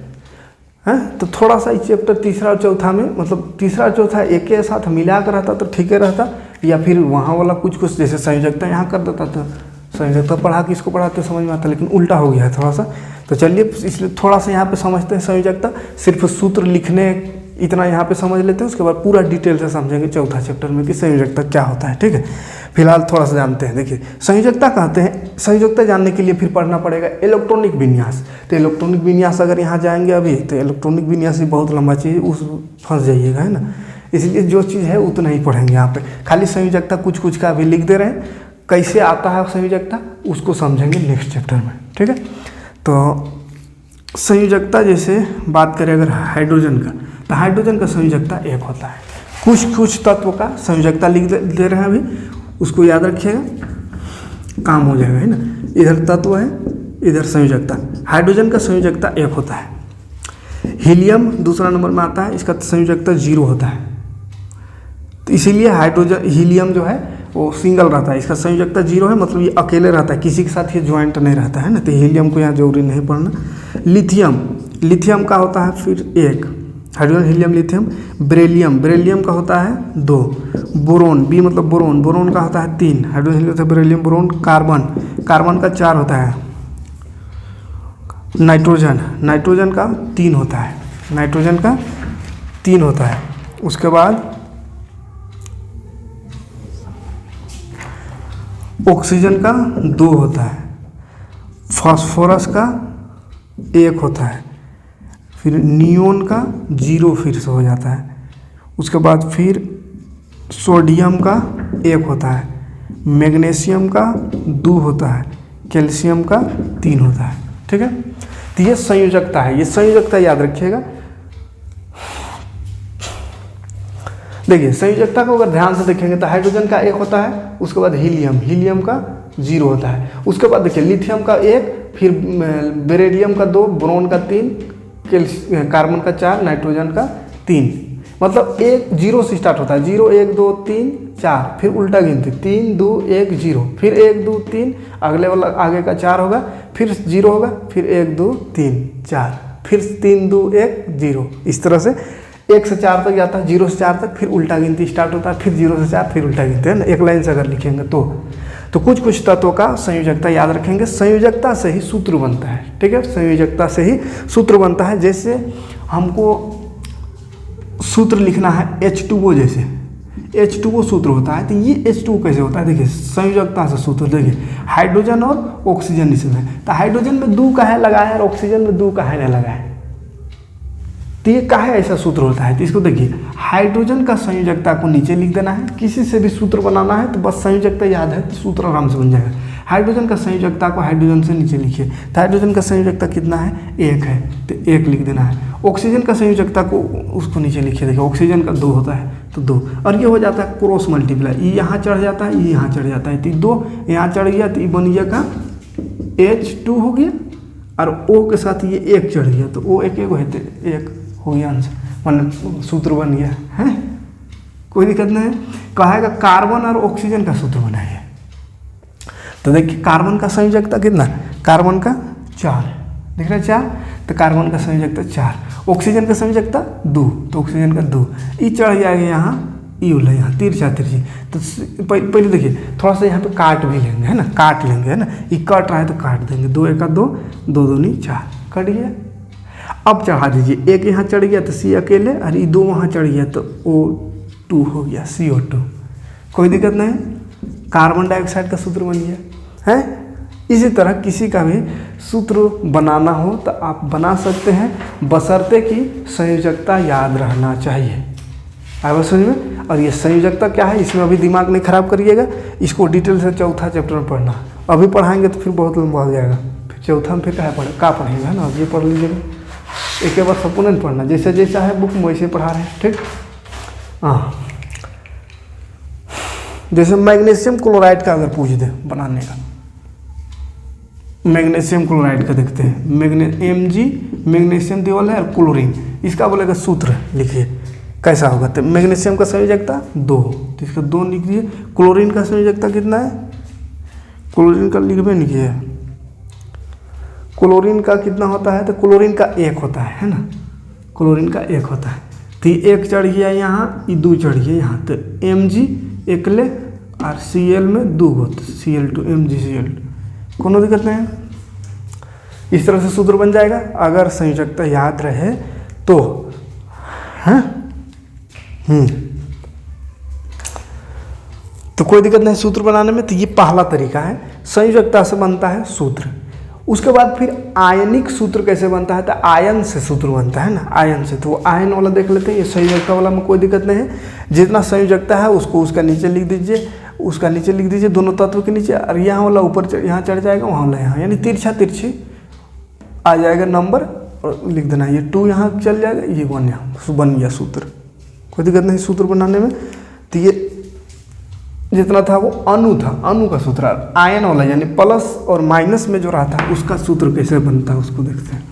है। तो थोड़ा सा इस चैप्टर तीसरा और चौथा में, मतलब तीसरा और चौथा एक के साथ मिला कर रहता तो ठीक है रहता, या फिर वहाँ वाला कुछ कुछ जैसे संयोजकता यहाँ कर देता था, संयोजकता पढ़ा के इसको पढ़ाते समझ में आता, लेकिन उल्टा हो गया है थोड़ा सा। तो चलिए इसलिए थोड़ा सा यहाँ पे समझते हैं संयोजकता, सिर्फ सूत्र लिखने इतना यहाँ पे समझ लेते हैं, उसके बाद पूरा डिटेल से समझेंगे चौथा चैप्टर में कि संयोजकता क्या होता है। ठीक है, फिलहाल थोड़ा सा जानते हैं। देखिए संयोजकता कहते हैं, संयोजकता जानने के लिए फिर पढ़ना पड़ेगा इलेक्ट्रॉनिक विन्यास। तो इलेक्ट्रॉनिक विन्यास अगर यहाँ जाएंगे अभी तो इलेक्ट्रॉनिक विन्यास ही बहुत लंबा चीज़, उस फंस जाइएगा, है ना। इसलिए जो चीज़ है उतना ही पढ़ेंगे यहाँ पे, खाली संयोजकता कुछ कुछ का अभी लिख दे रहे हैं, कैसे आता है संयोजकता उसको समझेंगे नेक्स्ट चैप्टर में। ठीक है, तो संयोजकता जैसे बात करें अगर हाइड्रोजन का, तो हाइड्रोजन का संयोजकता 1 होता है। कुछ कुछ तत्व का संयोजकता लिख दे रहे हैं अभी, उसको याद रखिएगा, काम हो जाएगा, है ना। इधर तत्व है, इधर संयोजकता। हाइड्रोजन का संयोजकता 1 होता है। हीलियम दूसरा नंबर में आता है, इसका संयोजकता 0 होता है। तो इसीलिए हाइड्रोजन हीलियम जो है वो सिंगल रहता है, इसका संयोजकता 0 है, मतलब ये अकेले रहता है, किसी के साथ ये ज्वाइंट नहीं रहता है ना। तो हीलियम को यहाँ जरूरी नहीं पढ़ना। लिथियम, लिथियम का होता है फिर 1, hydrogen helium lithium. Beryllium, beryllium का होता है 2। बोरोन, बी मतलब बोरोन, बोरोन का होता है 3, hydrogen helium beryllium boron. Carbon, carbon का 4 होता है। नाइट्रोजन, नाइट्रोजन का 3 होता है, नाइट्रोजन का 3 होता है। उसके बाद ऑक्सीजन का 2 होता है। फास्फोरस का 1 होता है। फिर नियोन का 0 फिर से हो जाता है। उसके बाद फिर सोडियम का 1 होता है। मैग्नीशियम का 2 होता है। कैल्शियम का 3 होता है। ठीक है, तो ये संयोजकता है, ये संयोजकता याद रखिएगा। देखिए संयोजकता को अगर ध्यान से देखेंगे तो हाइड्रोजन का 1 होता है, उसके बाद हीलियम, हीलियम का 0 होता है। उसके बाद देखिए लिथियम का 1, फिर बेरिलियम का 2, बोरोन का 3, कार्बन का 4, नाइट्रोजन का 3। मतलब 1 0 से स्टार्ट होता है, 0 1 2 3 4, फिर उल्टा गिनती 3 2 1 0, फिर 1 2 3, अगले वाला आगे का 4 होगा, फिर 0 होगा, फिर 1 2 3 4, फिर 3 2 1 0। इस तरह से 1 से 4 तक जाता है, 0 से 4 तक, फिर उल्टा गिनती स्टार्ट होता है, फिर 0 से 4, फिर उल्टा गिनती है ना। एक लाइन से अगर लिखेंगे तो कुछ कुछ तत्वों का संयोजकता याद रखेंगे। संयोजकता से ही सूत्र बनता है। ठीक है, संयोजकता से ही सूत्र बनता है। जैसे हमको सूत्र लिखना है H2O, जैसे H2O सूत्र होता है, तो ये H2O कैसे होता है, देखिए संयोजकता से सूत्र। देखिए हाइड्रोजन और ऑक्सीजन इसमें, तो हाइड्रोजन में 2 काहे लगाए और ऑक्सीजन में 2 काहे नहीं लगाए, तो ये काहे ऐसा सूत्र होता है। तो इसको देखिए, हाइड्रोजन का संयोजकता को नीचे लिख देना है। किसी से भी सूत्र बनाना है तो बस संयोजकता याद है तो सूत्र आराम से बन जाएगा। हाइड्रोजन का संयोजकता को हाइड्रोजन से नीचे लिखिए, तो हाइड्रोजन का संयोजकता कितना है, 1 है, तो 1 लिख देना है। ऑक्सीजन का संयोजकता को उसको नीचे लिखिए, देखिए ऑक्सीजन का 2 होता है तो 2, और ये हो जाता है क्रॉस मल्टीप्लाई, ये यहाँ चढ़ जाता है, ये यहाँ चढ़ जाता है, तो 2 यहाँ चढ़ गया तो ये बन गया का H2 हो गया, और O के साथ ये 1 चढ़ गया तो O 1 1 होते 1 हो गया आंसर, मतलब सूत्र बन गया है, कोई दिक्कत नहीं है। कहेगा कार्बन और ऑक्सीजन का सूत्र बनाइए, तो देखिए कार्बन का संयोजकता कितना, कार्बन का 4 दिख रहा है 4, तो कार्बन का संयोजकता 4, ऑक्सीजन का संयोजकता 2, तो ऑक्सीजन का 2, ई चढ़ जाएगा यहाँ, ई उल्ला यहाँ तिरछा तिरछी। तो पहले देखिए थोड़ा सा यहाँ पे काट भी लेंगे है ना, काट लेंगे है ना, ये कट रहा है तो काट देंगे, 2 1 2, 2 2 नहीं 4 कट गया। अब चढ़ा दीजिए, एक यहाँ चढ़ गया तो सी अकेले, और ये 2 वहाँ चढ़ गया तो O2 हो गया, CO2, कोई दिक्कत नहीं, कार्बन डाइऑक्साइड का सूत्र बन गया है। इसी तरह किसी का भी सूत्र बनाना हो तो आप बना सकते हैं, बशर्ते कि संयोजकता याद रहना चाहिए। आया समझ में। और ये संयोजकता क्या है, इसमें अभी दिमाग नहीं खराब करिएगा, इसको डिटेल से चौथा चैप्टर में पढ़ना, अभी पढ़ाएंगे तो फिर बहुत लंबा हो जाएगा, फिर चौथा में फिर क्या पढ़ेगा है ना, अब ये पढ़ लीजिएगा, एक बार संपूर्ण नहीं पढ़ना, जैसे जैसा है बुक में वैसे पढ़ा रहे हैं, ठीक। हाँ, जैसे मैग्नीशियम क्लोराइड का अगर पूछ दे बनाने का, मैग्नीशियम क्लोराइड का देखते हैं, Mg मैग्नीशियम देवल है और क्लोरीन, इसका बोलेगा सूत्र लिखिए कैसा होगा। तो मैग्नीशियम का संयोजकता 2, तो इसका 2 लिख दिए। क्लोरीन का संयोजकता कितना है, क्लोरीन का लिखबे नहीं किया, क्लोरीन का कितना होता है, तो क्लोरीन का 1 होता है ना, क्लोरीन का 1 होता है, तो 1 चढ़ गया यहाँ, ये 2 चढ़ गया यहाँ, तो Mg एकले और Cl में 2 गो, Cl2 MgCl, कोनो दिक्कत नहीं है। इस तरह से सूत्र बन जाएगा अगर संयोजकता याद रहे तो, है तो कोई दिक्कत नहीं सूत्र बनाने में। तो ये पहला तरीका है, संयोजकता से बनता है सूत्र। उसके बाद फिर आयनिक सूत्र कैसे बनता है, तो आयन से सूत्र बनता है ना, आयन से। तो वो आयन वाला देख लेते हैं, ये संयोजकता वाला में कोई दिक्कत नहीं है, जितना संयोजकता है उसको उसका नीचे लिख दीजिए, उसका नीचे लिख दीजिए दोनों तत्व के नीचे, और यहाँ वाला ऊपर यहाँ चढ़ जाएगा, वहाँ वाला यहाँ, यानी तिरछा तिरछी आ जाएगा नंबर, और लिख देना ये 2 यहाँ चल जाएगा, ये 1 यहाँ बन गया सूत्र, कोई दिक्कत नहीं सूत्र बनाने में। तो ये जितना था वो अणु था, अणु का सूत्र, आयन वाला यानी प्लस और माइनस में जो रहा था उसका सूत्र कैसे बनता है उसको देखते हैं।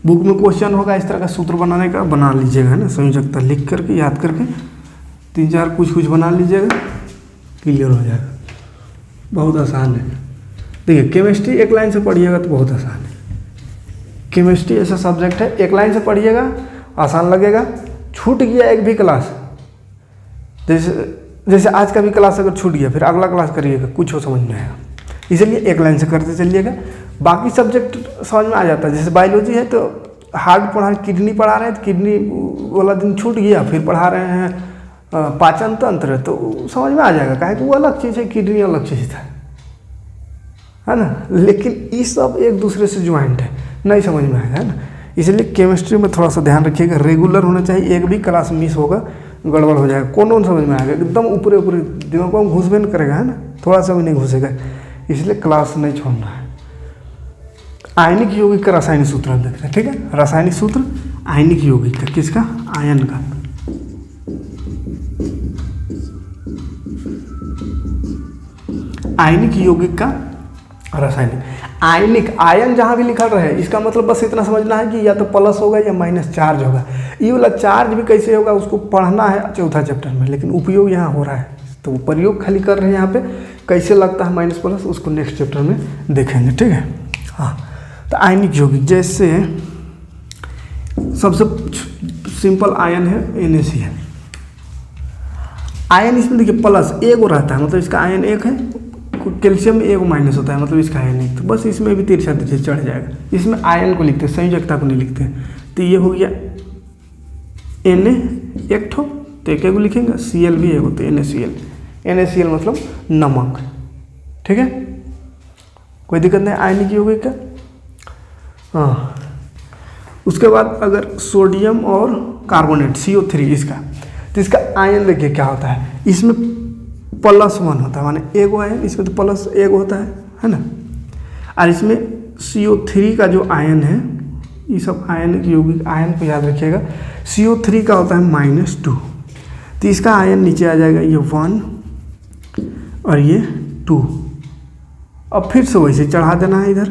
बुक में क्वेश्चन होगा इस तरह का सूत्र बनाने का, बना लीजिएगा ना, संयोजकता लिख करके याद करके 3-4 कुछ बना लीजिएगा, क्लियर हो जाएगा, बहुत आसान है। देखिए केमिस्ट्री एक लाइन से पढ़िएगा तो बहुत आसान है, केमिस्ट्री ऐसा सब्जेक्ट है एक लाइन से पढ़िएगा आसान लगेगा, छूट गया एक भी क्लास, जैसे आज का भी क्लास अगर छूट गया फिर अगला क्लास करिएगा कुछ हो समझ में आएगा, इसलिए एक लाइन से करते चलिएगा। बाकी सब्जेक्ट समझ में आ जाता है, जैसे बायोलॉजी है तो हार्ड पढ़ा, किडनी पढ़ा रहे हैं तो किडनी वाला दिन छूट गया, फिर पढ़ा रहे हैं पाचन तंत्र, तो समझ में आ जाएगा, काहे कि वो अलग चीज़ है, किडनी अलग चीज़ है ना। लेकिन ये सब एक दूसरे से ज्वाइंट है, नहीं समझ में आएगा है ना, इसलिए केमिस्ट्री में थोड़ा सा ध्यान रखिएगा, रेगुलर होना चाहिए, एक भी क्लास मिस होगा गड़बड़ हो जाएगा, कौन समझ में आएगा, एकदम ऊपरे ऊपरे दिमाग में घुसबे नहीं करेगा है ना, थोड़ा सा भी नहीं घुसेगा, इसलिए क्लास नहीं छोड़ना है। आयनिक यौगिक का रासायनिक सूत्र हम देखते हैं, ठीक है। रासायनिक सूत्र आयनिक यौगिक का, किसका, आयन का। आयनिक यौगिक का रासायनिक, आयनिक, आयन जहाँ भी लिखा रहे इसका मतलब बस इतना समझना है कि या तो प्लस होगा या माइनस चार्ज होगा। ये वाला चार्ज भी कैसे होगा उसको पढ़ना है चौथा चैप्टर में, लेकिन उपयोग यहाँ हो रहा है तो प्रयोग खाली कर रहे हैं यहाँ पे, कैसे लगता है माइनस प्लस उसको नेक्स्ट चैप्टर में देखेंगे, ठीक है। हाँ, तो आयनिक यौगिक जैसे सबसे सिंपल आयन है NaCl। आयन इसमें देखिए प्लस एगो रहता है, मतलब इसका आयन 1 है, कैल्शियम में एगो माइनस होता है, मतलब इसका आयन 1, तो बस इसमें भी तिरछा तिरछा चढ़ जाएगा। इसमें आयन को लिखते हैं, संयोजकता को नहीं लिखते हैं। तो ये हो गया Na एक ठो, तो एक लिखेंगे, Cl भी एक होते हैं, NaCl। NaCl मतलब नमक, ठीक है, कोई दिक्कत नहीं आयनिक यौगिक का। हाँ, उसके बाद अगर सोडियम और कार्बोनेट CO3 इसका, तो इसका आयन देखिए क्या होता है, इसमें +1 होता है, माने एगो आयन, इसमें तो प्लस एगो होता है ना। और इसमें CO3 का जो आयन है, ये सब आयन यौगिक, आयन को याद रखिएगा, CO3 का होता है -2, तो इसका आयन नीचे आ जाएगा, ये 1 और ये 2, अब फिर से वैसे चढ़ा देना है, इधर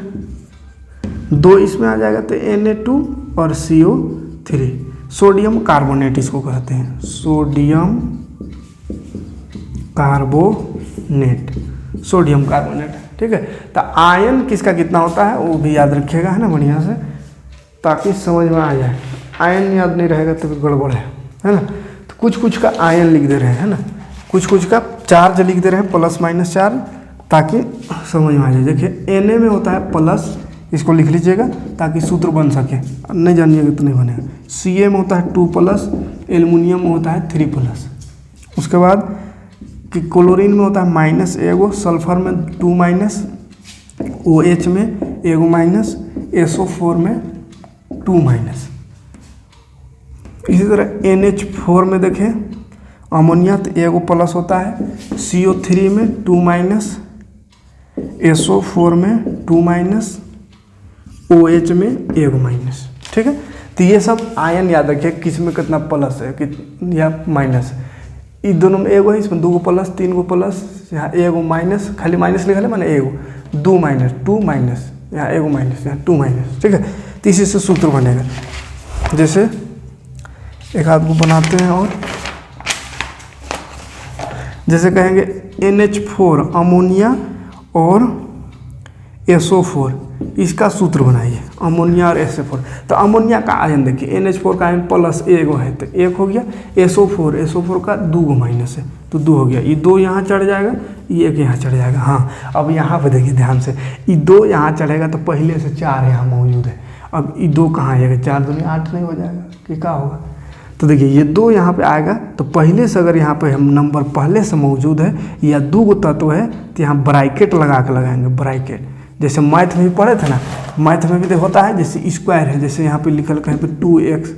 2 इसमें आ जाएगा तो Na2 और CO3, सोडियम कार्बोनेट इसको कहते हैं, सोडियम कार्बोनेट, सोडियम कार्बोनेट। ठीक है, तो आयन किसका कितना होता है वो भी याद रखिएगा, है ना, बढ़िया से, ताकि समझ में आ जाए। आयन याद नहीं रहेगा तो गड़बड़ है ना। तो कुछ कुछ का आयन लिख दे रहे हैं, है ना, कुछ कुछ का चार्ज लिख दे रहे हैं, प्लस माइनस चार्ज, ताकि समझ में आ जाए। देखिए Na में होता है प्लस, इसको लिख लीजिएगा ताकि सूत्र बन सके, नहीं जानिएगा तो नहीं बनेगा। Ca में होता है 2+, एल्युमिनियम में होता है 3+। उसके बाद कि क्लोरीन में होता है -1, सल्फर में 2-, OH में 1-, SO4 में 2-। इसी तरह NH4 में देखें अमोनिया तो 1+ होता है, CO3 में 2-, SO4 में 2-, OH में 1-। ठीक है, तो ये सब आयन याद रखिए, किस में कितना प्लस है या माइनस है। इस दोनों में 1 है, इसमें 2 प्लस, 3 प्लस, यहाँ 1 माइनस, खाली माइनस लिखा है मैंने 1, 2 माइनस, 2 माइनस, यहाँ 1 माइनस, यहाँ 2 माइनस। ठीक है, तो इसी से सूत्र बनेगा। जैसे एक आध को बनाते हैं, और जैसे कहेंगे NH4 अमोनिया और SO4, इसका सूत्र बनाइए, अमोनिया और SO4। तो अमोनिया का आयन देखिए, NH4 का आयन +1 है तो 1 हो गया, SO4 का 2 माइनस है तो 2 हो गया, ये 2 यहाँ चढ़ जाएगा, ये 1 यहाँ चढ़ जाएगा। हाँ, अब यहाँ पे देखिए ध्यान से, ये 2 यहाँ चढ़ेगा तो पहले से 4 यहाँ मौजूद है। अब ये 2 कहाँ आएगा, 4 दूनी 8 नहीं हो जाएगा कि क्या होगा। तो देखिए ये 2 यहाँ पे आएगा तो पहले से अगर यहाँ पे हम नंबर पहले से मौजूद है या 2 तत्व है तो यहाँ ब्रैकेट लगा के लगाएंगे, ब्रैकेट। जैसे मैथ में भी पढ़े थे ना, मैथ में भी होता है, जैसे स्क्वायर है, जैसे यहाँ पे लिखल कहीं पे 2x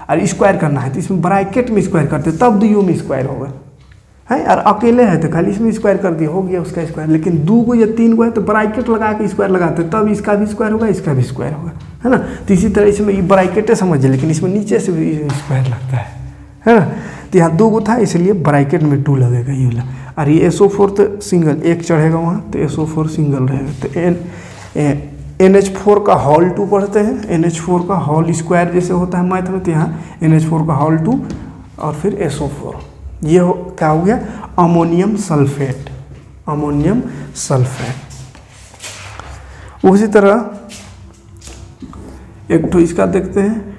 और स्क्वायर करना है तो इसमें ब्रैकेट में स्क्वायर करते तब 2 में स्क्वायर होगा, है। और अकेले है तो खाली इसमें स्क्वायर कर दिया, हो गया उसका स्क्वायर। लेकिन 2 को या 3 को है तो ब्रैकेट लगा के स्क्वायर लगाते तब इसका भी स्क्वायर होगा, इसका भी स्क्वायर होगा, है ना। तो इसी तरह इसमें ये ब्रैकेट समझिए, लेकिन इसमें नीचे से भी स्क्वायर लगता है ना। तो यहाँ 2 था इसलिए ब्रैकेट में 2 लगेगा ये वाला। और ये SO4 तो सिंगल 1 चढ़ेगा वहाँ, तो SO4 सिंगल रहेगा। तो NH4 का होल 2 पढ़ते हैं, NH4 का होल स्क्वायर जैसे होता है मैथ में, तो यहाँ NH4 का होल 2 और फिर SO4, ये क्या हो गया, अमोनियम सल्फेट, अमोनियम सल्फेट। उसी तरह एक तो इसका देखते हैं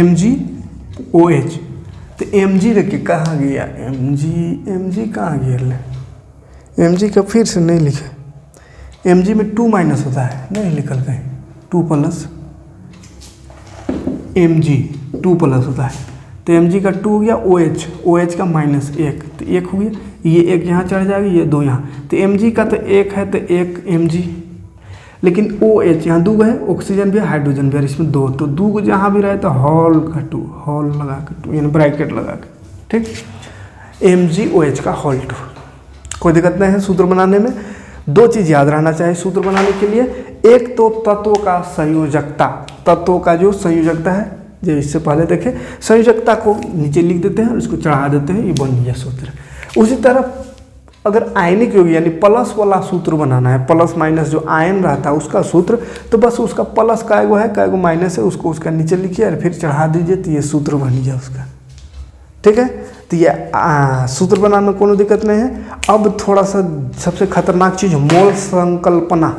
MgOH। तो Mg देखिए कहाँ गया, Mg कहाँ गया, Mg का फिर से नहीं लिखे। Mg में 2 माइनस होता है, नहीं लिखल कहीं, 2 प्लस, Mg 2 प्लस होता है। तो Mg का 2 हो गया, OH का -1 तो 1 हो गया, ये 1 यहाँ चढ़ जाएगा, ये 2 यहाँ। तो Mg का तो 1 है तो 1 Mg, लेकिन OH यहाँ 2 है, ऑक्सीजन भी है, हाइड्रोजन भी है, इसमें 2, तो 2 जहाँ भी रहे तो होल का 2, होल लगा के 2 यानी ब्रैकेट लगा के। ठीक, MgOH का होल 2, कोई दिक्कत नहीं है सूत्र बनाने में। 2 चीज़ याद रहना चाहिए सूत्र बनाने के लिए, एक तो तत्वों का संयोजकता, तत्वों का जो संयोजकता है, जो इससे पहले देखें, संयोजकता को नीचे लिख देते हैं और इसको चढ़ा देते हैं, ये बन गया सूत्र। उसी तरह अगर आयनिक यौगिक यानी प्लस वाला सूत्र बनाना है, प्लस माइनस जो आयन रहता है उसका सूत्र, तो बस उसका प्लस का एगो है, का एगो माइनस है, उसको उसका नीचे लिखिए और फिर चढ़ा दीजिए, तो ये सूत्र बन गया उसका। ठीक है, तो ये सूत्र बनाने में कोई दिक्कत नहीं है। अब थोड़ा सा सबसे खतरनाक चीज़ मोल संकल्पना,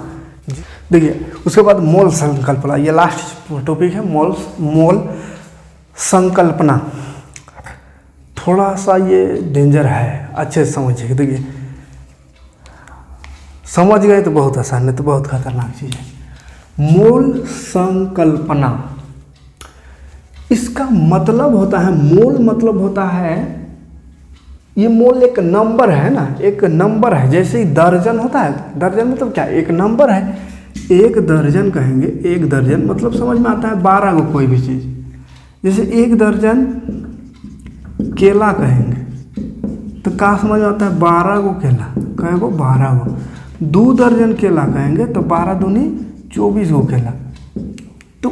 देखिए उसके बाद मोल संकल्पना, ये लास्ट टॉपिक है, मोल संकल्पना। थोड़ा सा ये डेंजर है, अच्छे से समझिए। देखिए समझ गए तो बहुत आसान है, तो बहुत खतरनाक चीज़ है मोल संकल्पना। इसका मतलब होता है, मोल मतलब होता है, ये मोल एक नंबर है ना, एक नंबर है। जैसे ही दर्जन होता है, दर्जन मतलब क्या, एक नंबर है। 1 दर्जन कहेंगे, 1 दर्जन मतलब समझ में आता है 12 को कोई भी चीज़। जैसे 1 दर्जन केला कहेंगे तो क्या समझ में आता है, 12 को केला, कहेंगे 12 को। 2 दर्जन केला कहेंगे तो 12 दूनी 24 को केला। तो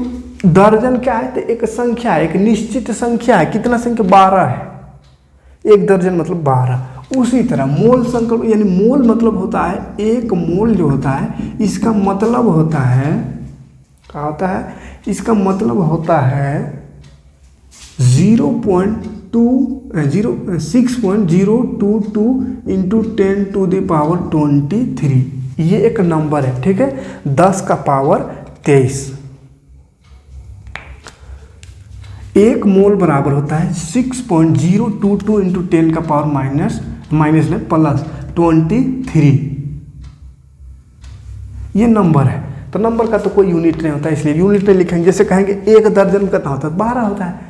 दर्जन क्या है, तो एक संख्या है, एक निश्चित संख्या है। कितना संख्या, 12 है। 1 दर्जन मतलब 12। उसी तरह मोल संकल्प, यानी मोल मतलब होता है, एक मोल जो होता है इसका मतलब होता है, क्या होता है, इसका मतलब होता है 6.022 इंटू 10⁻23। ये एक नंबर है, ठीक है, 10 का पावर 23। एक मोल बराबर होता है 6.022 इंटू 10 का पावर माइनस प्लस 23। ये नंबर है, तो नंबर का तो कोई यूनिट नहीं होता, इसलिए यूनिट नहीं लिखेंगे। जैसे कहेंगे एक दर्जन में कितना होता है, 12 होता है,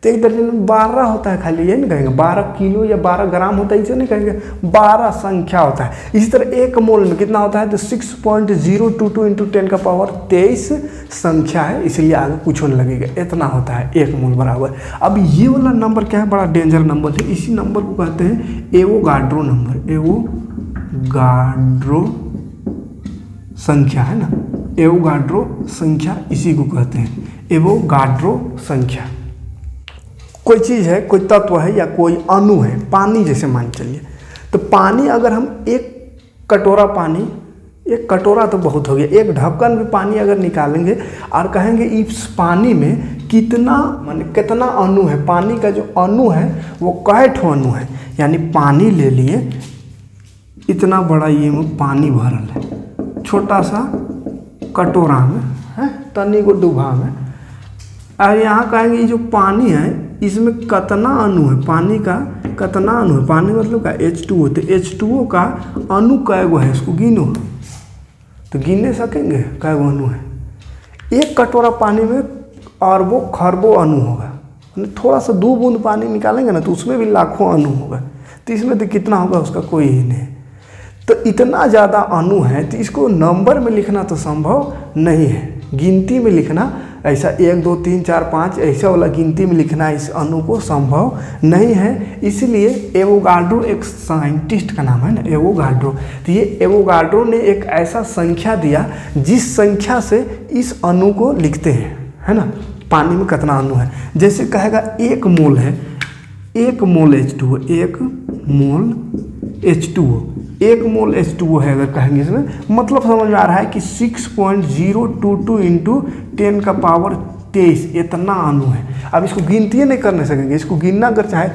तो एक दर्जन में 12 होता है, खाली ये नहीं कहेंगे 12 किलो या 12 ग्राम होता है, इसे नहीं कहेंगे, 12 संख्या होता है। इसी तरह एक मोल में कितना होता है, तो 6.022 इंटू 10 का पावर 23 संख्या है, इसलिए आगे कुछ होने लगेगा, इतना होता है एक मोल बराबर। अब ये वाला नंबर क्या है, बड़ा डेंजर नंबर है, इसी नंबर को कहते हैं एवोगाड्रो नंबर। एवोगाड्रो संख्या है ना, एवोगाड्रो संख्या इसी को कहते हैं, एवोगाड्रो संख्या। कोई चीज़ है, कोई तत्व है या कोई अणु है, पानी जैसे मान चलिए, तो पानी अगर हम एक कटोरा पानी, एक कटोरा तो बहुत हो गया, एक ढक्कन में पानी अगर निकालेंगे और कहेंगे इस पानी में कितना कितना अणु है, पानी का जो अणु है वो कै ठो अणु है, यानी पानी ले लिए, इतना बड़ा ये में पानी भरल है, छोटा सा कटोरा में है, तनी को डूबा में, और यहाँ कहेंगे ये जो पानी है इसमें कितना अणु है, पानी का कितना अणु है, पानी मतलब का H2O, तो H2O का अणु कै गो है, इसको गिनो, तो गिनने सकेंगे कै गो अणु है। एक कटोरा पानी में अरबों खरबों अणु होगा, थोड़ा सा 2 बूंद पानी निकालेंगे ना तो उसमें भी लाखों अणु होगा, तो इसमें तो कितना होगा उसका कोई ही नहीं। तो इतना ज़्यादा अणु है, तो इसको नंबर में लिखना तो संभव नहीं है, गिनती में लिखना, ऐसा 1 2 3 4 5 ऐसा वाला गिनती में लिखना इस अणु को संभव नहीं है। इसलिए एवोगाड्रो एक साइंटिस्ट का नाम है ना, एवोगाड्रो, तो ये एवोगाड्रो ने एक ऐसा संख्या दिया जिस संख्या से इस अणु को लिखते हैं, है ना, पानी में कितना अणु है। जैसे कहेगा 1 मोल है, 1 मोल H2O, 1 मोल H2O, 1 मोल H2O है, अगर कहेंगे इसमें मतलब समझ में आ रहा है कि 6.022 इंटू 10 का पावर 23 इतना अणु है। अब इसको गिनती नहीं करने सकेंगे, इसको गिनना अगर चाहे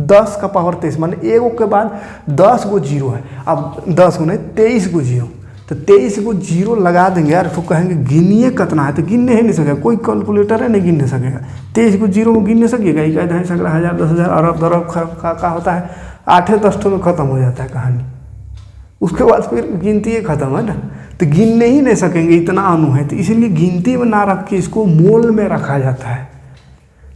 10 का पावर 23, माने एगो के बाद 10 गो जीरो है, अब 10 गो नहीं 23 गो जीरो, तो 23 को जीरो लगा देंगे यार, तो कहेंगे गिनिए कितना है, तो गिनने ही नहीं सकेगा, कोई कैलकुलेटर है नहीं गिनने सकेगा, 23 को जीरो में गिनने सकेगा, 1 2 सैकड़ा 1000 10,000 अरब दरब का होता है, 8-10 में ख़त्म हो जाता है कहानी, उसके बाद फिर गिनती ही ख़त्म है ना, तो गिनने ही नहीं सकेंगे इतना अणु है, तो इसीलिए गिनती में ना रख के इसको मोल में रखा जाता है,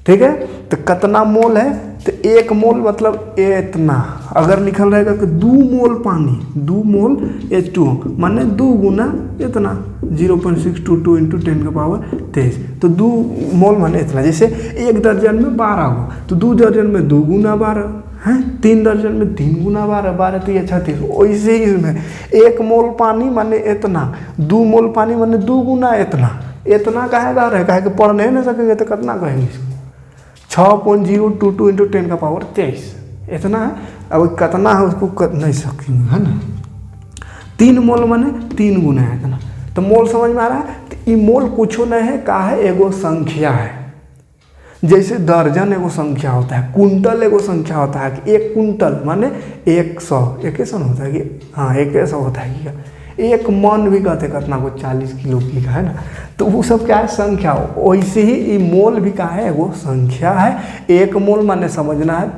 ठीक है। तो कितना मोल है, तो 1 मोल मतलब इतना, अगर लिखल रहेगा कि 2 मोल पानी, 2 मोल H2O माने 2 गुना इतना 0.622 इंटू 10 का पावर 23, तो 2 मोल माने इतना। जैसे 1 दर्जन में 12 हो, तो 2 दर्जन में 2 गुना 12 है, 3 दर्जन में 3 गुना 12, 12 तो ये 36। वैसे ही इसमें 1 मोल पानी माने इतना, 2 मोल पानी माने 2 गुना इतना, इतना कहेगा रहे, कहे कि पढ़ नहीं सकेंगे तो कितना कहेंगे इसको, 6.022 इंटू 10 का पावर 23 इतना है। अब कितना है उसको कर नहीं सकेंगे, है ना। 3 मोल माने 3 गुना है इतना, तो मोल समझ में आ रहा है। तो ये मोल कुछ नहीं है, का है, एगो संख्या है। जैसे दर्जन एगो संख्या होता है, कुंटल एगो संख्या होता है कि 1 कुंटल माने 100, 100 होता है कि हाँ 100 होता है कि 1 मन भी कहते कितना को 40 किलो की का है ना, तो वो सब क्या है, संख्या। वैसे ही ये मोल भी क्या है, वो संख्या है। 1 मोल माने समझना है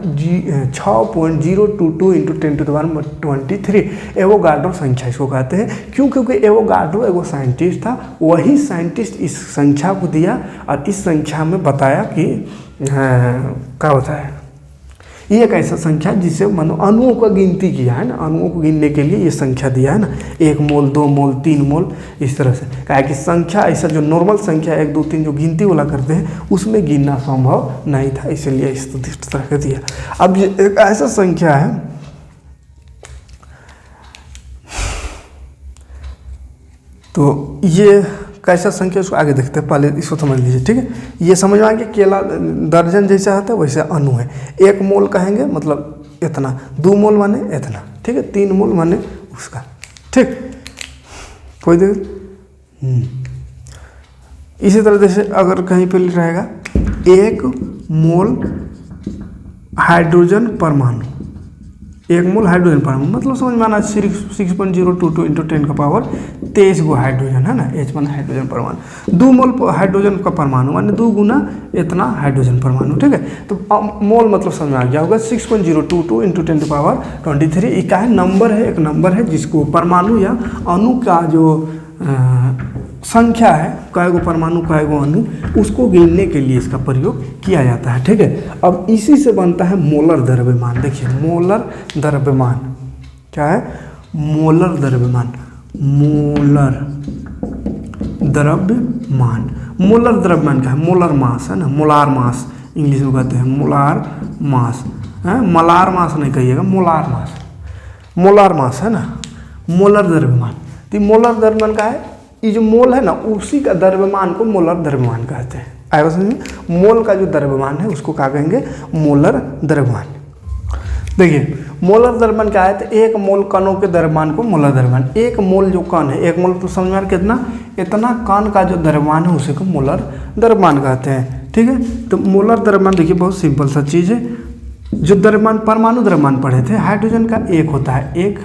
6.022 इंटू 10⁻23 एवोगाड्रो संख्या इसको कहते हैं। क्यों, क्योंकि एवोगाड्रो एगो साइंटिस्ट था, वही साइंटिस्ट इस संख्या को दिया और इस संख्या में बताया कि क्या होता है, ये एक ऐसा संख्या जिससे मानो अणुओं का गिनती किया है ना, अणुओं को गिनने के लिए ये संख्या दिया है ना, 1 मोल 2 मोल 3 मोल इस तरह से। क्या है कि संख्या ऐसा जो नॉर्मल संख्या 1 2 3 जो गिनती वाला करते हैं उसमें गिनना संभव नहीं था, इसलिए इस तरह का दिया। अब ये एक ऐसा संख्या है, तो ये कैसा संख्या उसको आगे देखते हैं, पहले इसको समझ लीजिए, ठीक है। ये समझ में आ गया, केला दर्जन जैसा होता है वैसे अणु है। 1 मोल कहेंगे मतलब इतना, 2 मोल माने इतना, ठीक है, 3 मोल माने उसका, ठीक, कोई देख। इसी तरह जैसे अगर कहीं पे रहेगा 1 मोल हाइड्रोजन परमाणु, 1 मोल हाइड्रोजन परमाणु मतलब समझ में आना 6.022 इंटू 10 का पावर 23 गो हाइड्रोजन है ना, H माना हाइड्रोजन परमाणु, 2 मोल हाइड्रोजन का परमाणु माने 2 गुना इतना हाइड्रोजन परमाणु, ठीक है। तो मोल मतलब समझ में आ गया होगा 6.022 इंटू 10 पावर 23। इकाई नंबर है, एक नंबर है जिसको परमाणु या अणु का जो संख्या है, कईगो परमाणु कईगो अणु, उसको गिनने के लिए इसका प्रयोग किया जाता है, ठीक है। अब इसी से बनता है मोलर द्रव्यमान। देखिए मोलर द्रव्यमान क्या है, मोलर द्रव्यमान, मोलर द्रव्यमान, मोलर द्रव्यमान क्या है, मोलर मास है ना, मोलार मास इंग्लिश में कहते हैं, मोलार मास है, मलार मास नहीं कहिएगा, मोलार मास, मोलार मास है ना, मोलर द्रव्यमान। तो मोलर द्रव्यमान का है, ये जो मोल है ना उसी का द्रव्यमान को मोलर द्रव्यमान कहते हैं। आएगा समझ में, मोल का जो द्रव्यमान है उसको क्या कहेंगे, मोलर द्रव्यमान। देखिए मोलर द्रव्यमान क्या है, तो 1 मोल कणों के द्रव्यमान को मोलर द्रव्यमान, 1 मोल जो कण है, 1 मोल तो समझ में कितना, इतना कण का जो द्रव्यमान है उसी को मोलर द्रव्यमान कहते हैं, ठीक है। तो मोलर द्रव्यमान देखिए बहुत सिंपल सा चीज़ है। जो द्रव्यमान परमाणु द्रव्यमान पढ़े थे, हाइड्रोजन का 1 होता है, 1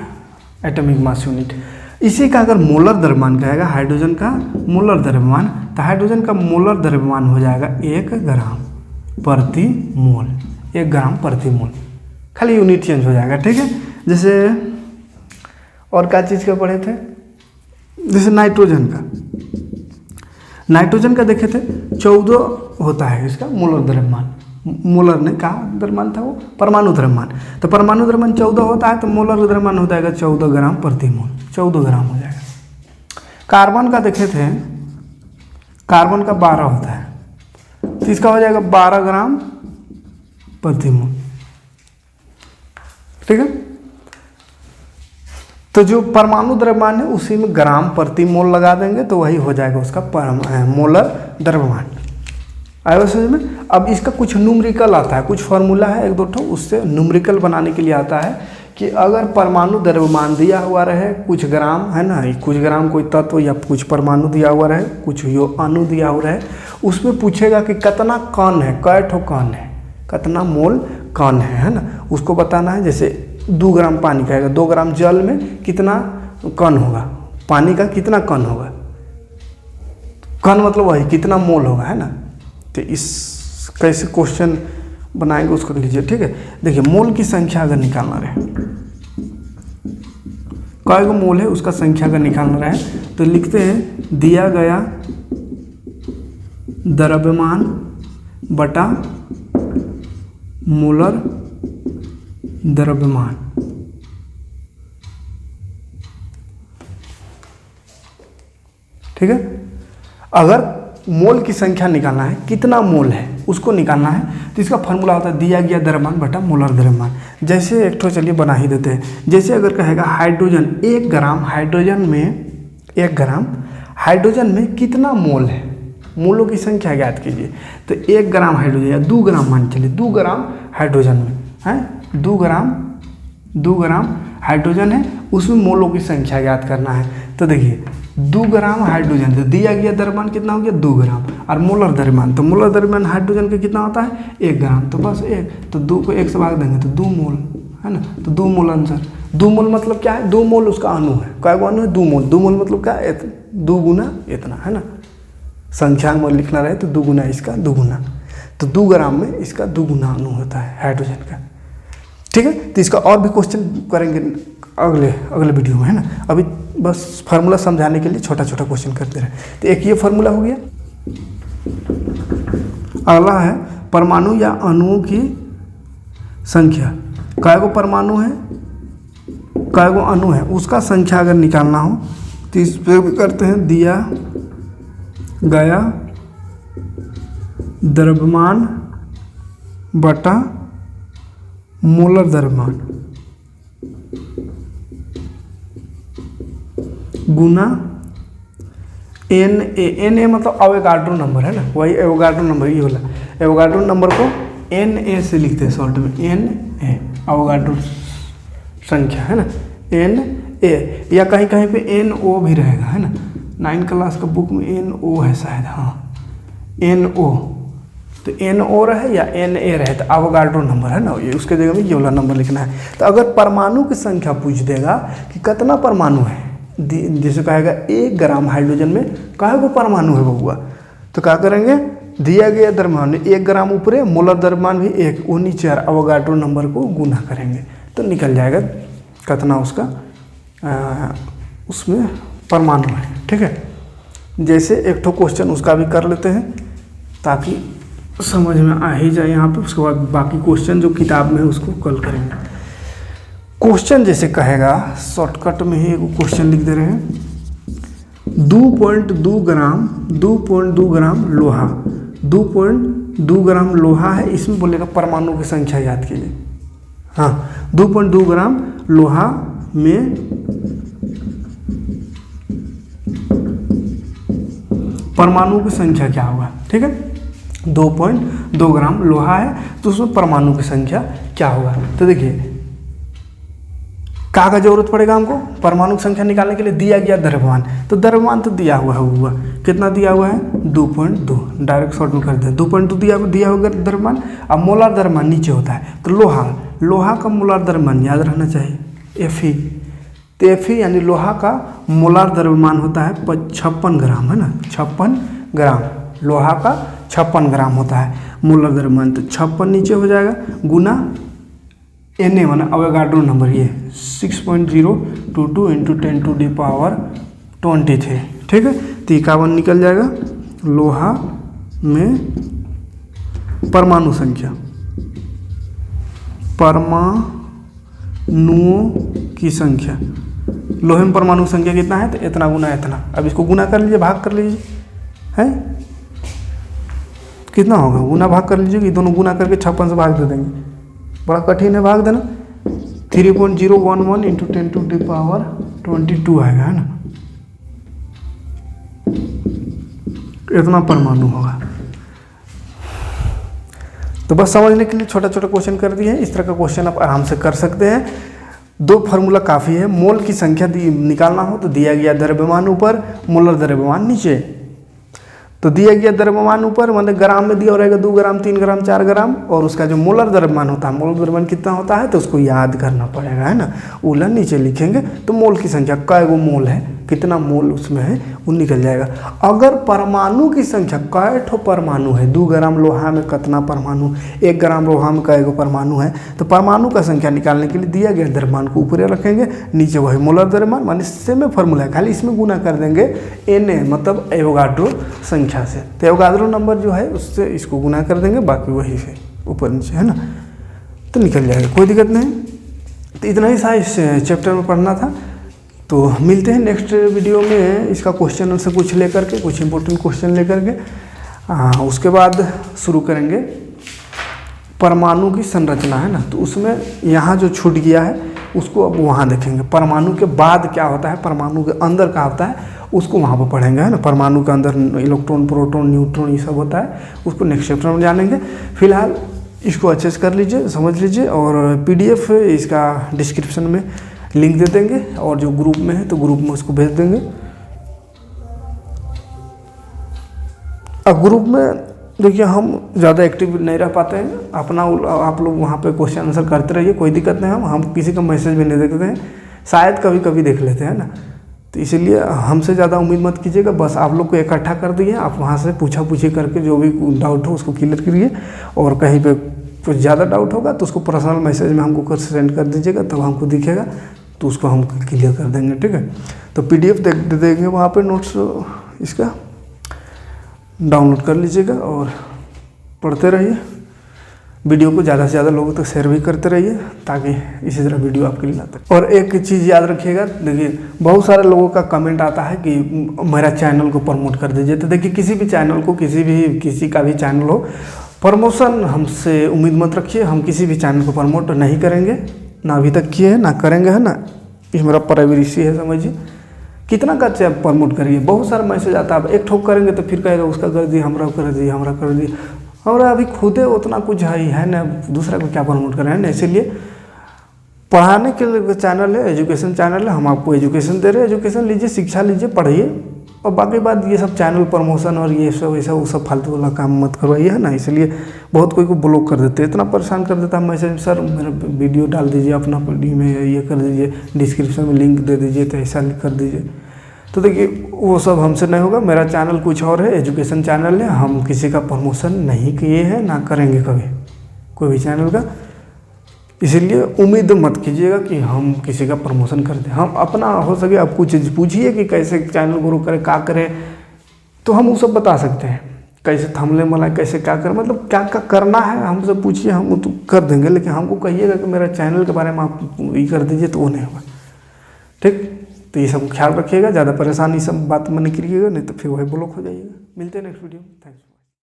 एटॉमिक मास यूनिट, इसी का अगर मोलर द्रव्यमान कहेगा, हाइड्रोजन का मोलर द्रव्यमान, तो हाइड्रोजन का मोलर द्रव्यमान हो जाएगा 1 ग्राम प्रति मोल, 1 ग्राम प्रति मोल, खाली यूनिट चेंज हो जाएगा, ठीक है। जैसे और क्या चीज़ का पढ़े थे, जैसे नाइट्रोजन का, नाइट्रोजन का देखे थे 14 होता है इसका मोलर द्रव्यमान, मोलर ने कहा द्रव्यमान था वो, परमाणु द्रव्यमान, तो परमाणु द्रव्यमान 14 होता है, तो मोलर द्रव्यमान हो जाएगा 14 ग्राम प्रति मोल, 14 ग्राम हो जाएगा। कार्बन का देखे थे, कार्बन का 12 होता है, तो इसका हो जाएगा 12 ग्राम प्रति मोल, ठीक है। तो जो परमाणु द्रव्यमान है उसी में ग्राम प्रति मोल लगा देंगे तो वही हो जाएगा उसका मोलर द्रव्यमान। आया समझ में। अब इसका कुछ न्यूमेरिकल आता है, कुछ फार्मूला है 1-2 ठो, उससे न्यूमेरिकल बनाने के लिए आता है कि अगर परमाणु द्रव्यमान दिया हुआ रहे कुछ ग्राम, है ना, कुछ ग्राम कोई तत्व या कुछ परमाणु दिया हुआ रहे, कुछ यो अणु दिया हुआ रहे, उसमें पूछेगा कि कितना कण है, कै ठो कण है, कितना मोल कण है ना, उसको बताना है। जैसे 2 ग्राम पानी कहेगा, 2 ग्राम जल में कितना कण होगा, पानी का कितना कण होगा, कण मतलब वही कितना मोल होगा, है ना। तो इस कैसे क्वेश्चन बनाएंगे उसको लीजिए, ठीक है। देखिए मोल की संख्या अगर निकालना रहे, कई गो मोल है उसका संख्या अगर निकालना रहे, तो लिखते हैं दिया गया द्रव्यमान बटा मोलर द्रव्यमान, ठीक है। अगर मोल की संख्या निकालना है, कितना मोल है उसको निकालना है, तो इसका फार्मूला होता है दिया गया द्रव्यमान बटा मोलर द्रव्यमान। जैसे एक ठो चलिए बना ही देते हैं। जैसे अगर कहेगा हाइड्रोजन 1 ग्राम, हाइड्रोजन में 1 ग्राम हाइड्रोजन में कितना मोल है, मोलों की संख्या ज्ञात कीजिए। तो 1 ग्राम हाइड्रोजन या 2 ग्राम मान चलिए, 2 ग्राम हाइड्रोजन में है, 2 ग्राम हाइड्रोजन है, उसमें मोलों की संख्या ज्ञात करना है। तो देखिए 2 ग्राम हाइड्रोजन, तो दिया गया द्रव्यमान कितना हो गया 2 ग्राम, और मोलर द्रव्यमान, तो मोलर द्रव्यमान हाइड्रोजन का कितना होता है 1 ग्राम, तो बस 1, तो 2 को 1 से भाग देंगे तो 2 मोल, है ना। तो 2 मोल आंसर। 2 मोल मतलब क्या है, 2 मोल उसका अणु है, क्या अणु है 2 मोल। 2 मोल मतलब क्या है, 2 गुना इतना, है ना। संख्या में लिखना रहे तो 2 गुना इसका 2 गुना, तो 2 ग्राम में इसका 2 गुना अणु होता है हाइड्रोजन का, ठीक है। तो इसका और भी क्वेश्चन करेंगे अगले वीडियो में, है ना। अभी बस फार्मूला समझाने के लिए छोटा छोटा क्वेश्चन करते रहे। तो एक ये फार्मूला हो गया। अगला है परमाणु या अणुओं की संख्या, कै गो परमाणु है कै गो अणु है, उसका संख्या अगर निकालना हो तो इस पर करते हैं दिया गया द्रव्यमान बटा मोलर द्रव्यमान गुना एन ए मतलब एवोगाड्रो नंबर, है ना, वही एवोगाड्रो नंबर, ये वाला एवोगाड्रो नंबर को एन ए से लिखते हैं शॉर्ट में, एन ए। अवोगाड्रो संख्या, है ना, Na, या कहीं कहीं पे NO भी रहेगा, है ना, 9 क्लास का बुक में NO है शायद, हाँ NO, तो NO रहे या Na रहे तो अवोगाड्रो नंबर, है ना, ये उसके जगह में ये वाला नंबर लिखना है। तो अगर परमाणु की संख्या पूछ देगा कि कितना परमाणु है, जैसे कहेगा 1 ग्राम हाइड्रोजन में कहे को परमाणु है बबुआ, तो क्या करेंगे, दिया गया द्रव्यमान 1 ग्राम ऊपरे, मोलर द्रव्यमान भी 1, वो नीचे अवोगाड्रो नंबर को गुना करेंगे तो निकल जाएगा कितना उसका उसमें परमाणु है। ठीक है, जैसे एक तो क्वेश्चन उसका भी कर लेते हैं ताकि समझ में आ ही जाए यहाँ पे, उसके बाद बाकी क्वेश्चन जो किताब में है उसको कल करेंगे। क्वेश्चन जैसे कहेगा, शॉर्टकट में ही एक क्वेश्चन लिख दे रहे हैं, 2.2 ग्राम लोहा, 2.2 ग्राम लोहा है, इसमें बोलेगा परमाणु की संख्या याद कीजिए। हाँ, 2.2 ग्राम लोहा में परमाणु की संख्या क्या होगा। ठीक है, 2.2 ग्राम लोहा है तो उसमें परमाणु की संख्या क्या होगा। तो देखिए क्या जरूरत पड़ेगा हमको, परमाणु की संख्या निकालने के लिए दिया गया द्रव्यमान, तो द्रव्यमान तो दिया हुआ कितना दिया हुआ है 2.2, डायरेक्ट शॉर्ट में कर दें 2.2 दिया होगा द्रव्यमान। अब मोलार द्रव्यमान नीचे होता है, तो लोहा का मोलार द्रव्यमान याद रहना चाहिए Fe, तो Fe यानी लोहा का मोलार द्रव्यमान होता है 56 ग्राम, है ना, 56 ग्राम, लोहा का 56 ग्राम होता है मोलार द्रव्यमान, तो 56 नीचे हो जाएगा गुना Na माना अवोगाड्रो नंबर, ये 6.022 इंटू 10⁻23। ठीक है, तो 51 निकल जाएगा लोहा में परमाणु संख्या, परमाणुओं की संख्या, लोहे में परमाणु संख्या कितना है तो इतना गुना इतना। अब इसको गुना कर लीजिए, भाग कर लीजिए, है कितना होगा, गुना भाग कर लीजिए कि दोनों गुना करके 56 से भाग दे देंगे, बड़ा कठिन है भाग देना। 3.011 इंटू 10⁻22 आएगा, है ना, इतना परमाणु होगा। तो बस समझने के लिए छोटा छोटा क्वेश्चन कर दिए हैं, इस तरह का क्वेश्चन आप आराम से कर सकते हैं। 2 फार्मूला काफ़ी है, मोल की संख्या निकालना हो तो दिया गया द्रव्यमान ऊपर, मोलर द्रव्यमान नीचे। तो दिया गया द्रव्यमान ऊपर मतलब ग्राम में दिया रहेगा 2 ग्राम 3 ग्राम 4 ग्राम, और उसका जो मोलर द्रव्यमान होता है, मोलर द्रव्यमान कितना होता है तो उसको याद करना पड़ेगा, है ना, उलन नीचे लिखेंगे तो मोल की संख्या कै गो मोल है, कितना मोल उसमें है वो निकल जाएगा। अगर परमाणु की संख्या कै ठो परमाणु है, 2 ग्राम लोहा में कितना परमाणु, 1 ग्राम लोहा में कै गो परमाणु है, तो परमाणु का संख्या निकालने के लिए दिया गया द्रव्यमान को ऊपर रखेंगे, नीचे वही मोलर द्रव्यमान, मान सेम फॉर्मूला है, खाली इसमें गुना कर देंगे Na मतलब एवोगाड्रो संख्या से, तो एवोगाड्रो नंबर जो है उससे इसको गुना कर देंगे, बाकी वही से ऊपर नीचे, है ना, तो निकल जाएगा, कोई दिक्कत नहीं। तो इतना ही था इस चैप्टर में पढ़ना था। तो मिलते हैं नेक्स्ट वीडियो में, इसका क्वेश्चन आंसर कुछ लेकर के, कुछ इंपॉर्टेंट क्वेश्चन लेकर के, उसके बाद शुरू करेंगे परमाणु की संरचना, है ना, तो उसमें यहाँ जो छूट गया है उसको अब वहाँ देखेंगे, परमाणु के बाद क्या होता है, परमाणु के अंदर क्या होता है उसको वहाँ पर पढ़ेंगे, है ना, परमाणु के अंदर इलेक्ट्रॉन प्रोटॉन न्यूट्रॉन ये सब होता है, उसको नेक्स्ट चैप्टर में जानेंगे। फिलहाल इसको अच्छे से कर लीजिए, समझ लीजिए, और PDF इसका डिस्क्रिप्शन में लिंक दे देंगे, और जो ग्रुप में है तो ग्रुप में उसको भेज देंगे। अब ग्रुप में देखिए हम ज़्यादा एक्टिव नहीं रह पाते हैं, अपना आप लोग वहाँ पे क्वेश्चन आंसर करते रहिए, कोई दिक्कत नहीं, हम किसी का मैसेज भी नहीं देखते हैं, शायद कभी कभी देख लेते हैं ना, तो इसीलिए हमसे ज़्यादा उम्मीद मत कीजिएगा, बस आप लोग को इकट्ठा कर दिए, आप वहाँ से पूछा पूछी करके जो भी डाउट हो उसको क्लियर करिए, और कहीं पे कुछ ज़्यादा डाउट होगा तो उसको पर्सनल मैसेज में हमको सेंड कर दीजिएगा, तब हमको दिखेगा तो उसको हम क्लियर कर देंगे। ठीक है, तो PDF दे देंगे वहाँ पे, नोट्स इसका डाउनलोड कर लीजिएगा और पढ़ते रहिए, वीडियो को ज़्यादा से ज़्यादा लोगों तक शेयर भी करते रहिए ताकि इसी तरह वीडियो आपके लिए लाते रहे। और एक चीज़ याद रखिएगा, देखिए बहुत सारे लोगों का कमेंट आता है कि मेरा चैनल को प्रमोट कर दीजिए, तो देखिए किसी भी चैनल को, किसी का भी चैनल हो, प्रमोशन हमसे उम्मीद मत रखिए, हम किसी भी चैनल को प्रमोट नहीं करेंगे, ना अभी तक किए हैं ना करेंगे, है ना, ये मेरा प्राइवेसी है, समझिए, कितना का प्रमोट करिए, बहुत सारा मैसेज आता है, अब एक ठोक करेंगे तो फिर कहेगा उसका कर दिए, हमरा कर दिए, हमरा कर दिए, और अभी खुदे उतना कुछ है ना, दूसरा को क्या प्रमोट करें, है ना, इसीलिए पढ़ाने के लिए चैनल है, एजुकेशन चैनल है, हम आपको एजुकेशन दे रहे हैं, एजुकेशन लीजिए, शिक्षा लीजिए, पढ़िए, और बाकी बात ये सब चैनल प्रमोशन और ये सब ऐसा वो सब फालतू वाला काम मत करवाइए, है ना। इसलिए बहुत कोई को ब्लॉक कर देते हैं, इतना परेशान कर देता है मैसेज, सर मेरा वीडियो डाल दीजिए अपना वीडियो में, ये कर दीजिए, डिस्क्रिप्शन में लिंक दे दीजिए, तो ऐसा कर दीजिए। तो देखिए वो सब हमसे नहीं होगा, मेरा चैनल कुछ और है, एजुकेशन चैनल है, हम किसी का प्रमोशन नहीं किए हैं, ना करेंगे कभी कोई भी चैनल का। इसीलिए उम्मीद मत कीजिएगा कि हम किसी का प्रमोशन कर दें। हम अपना हो सके आप कुछ चीज़ पूछिए कि कैसे चैनल ग्रो करें, क्या करें, तो हम वो सब बता सकते हैं, कैसे थंबनेल बनाए, कैसे क्या करें, मतलब क्या क्या करना है हमसे पूछिए, हम तो कर देंगे। लेकिन हमको कहिएगा कि मेरा चैनल के बारे में आप ये कर दीजिए, तो वो नहीं होगा, ठीक। तो ये सब ख्याल रखिएगा, ज़्यादा परेशानी सब बात में नहीं करिएगा, नहीं तो फिर वही ब्लॉक हो जाइएगा। मिलते हैं नेक्स्ट वीडियो में, थैंक्स।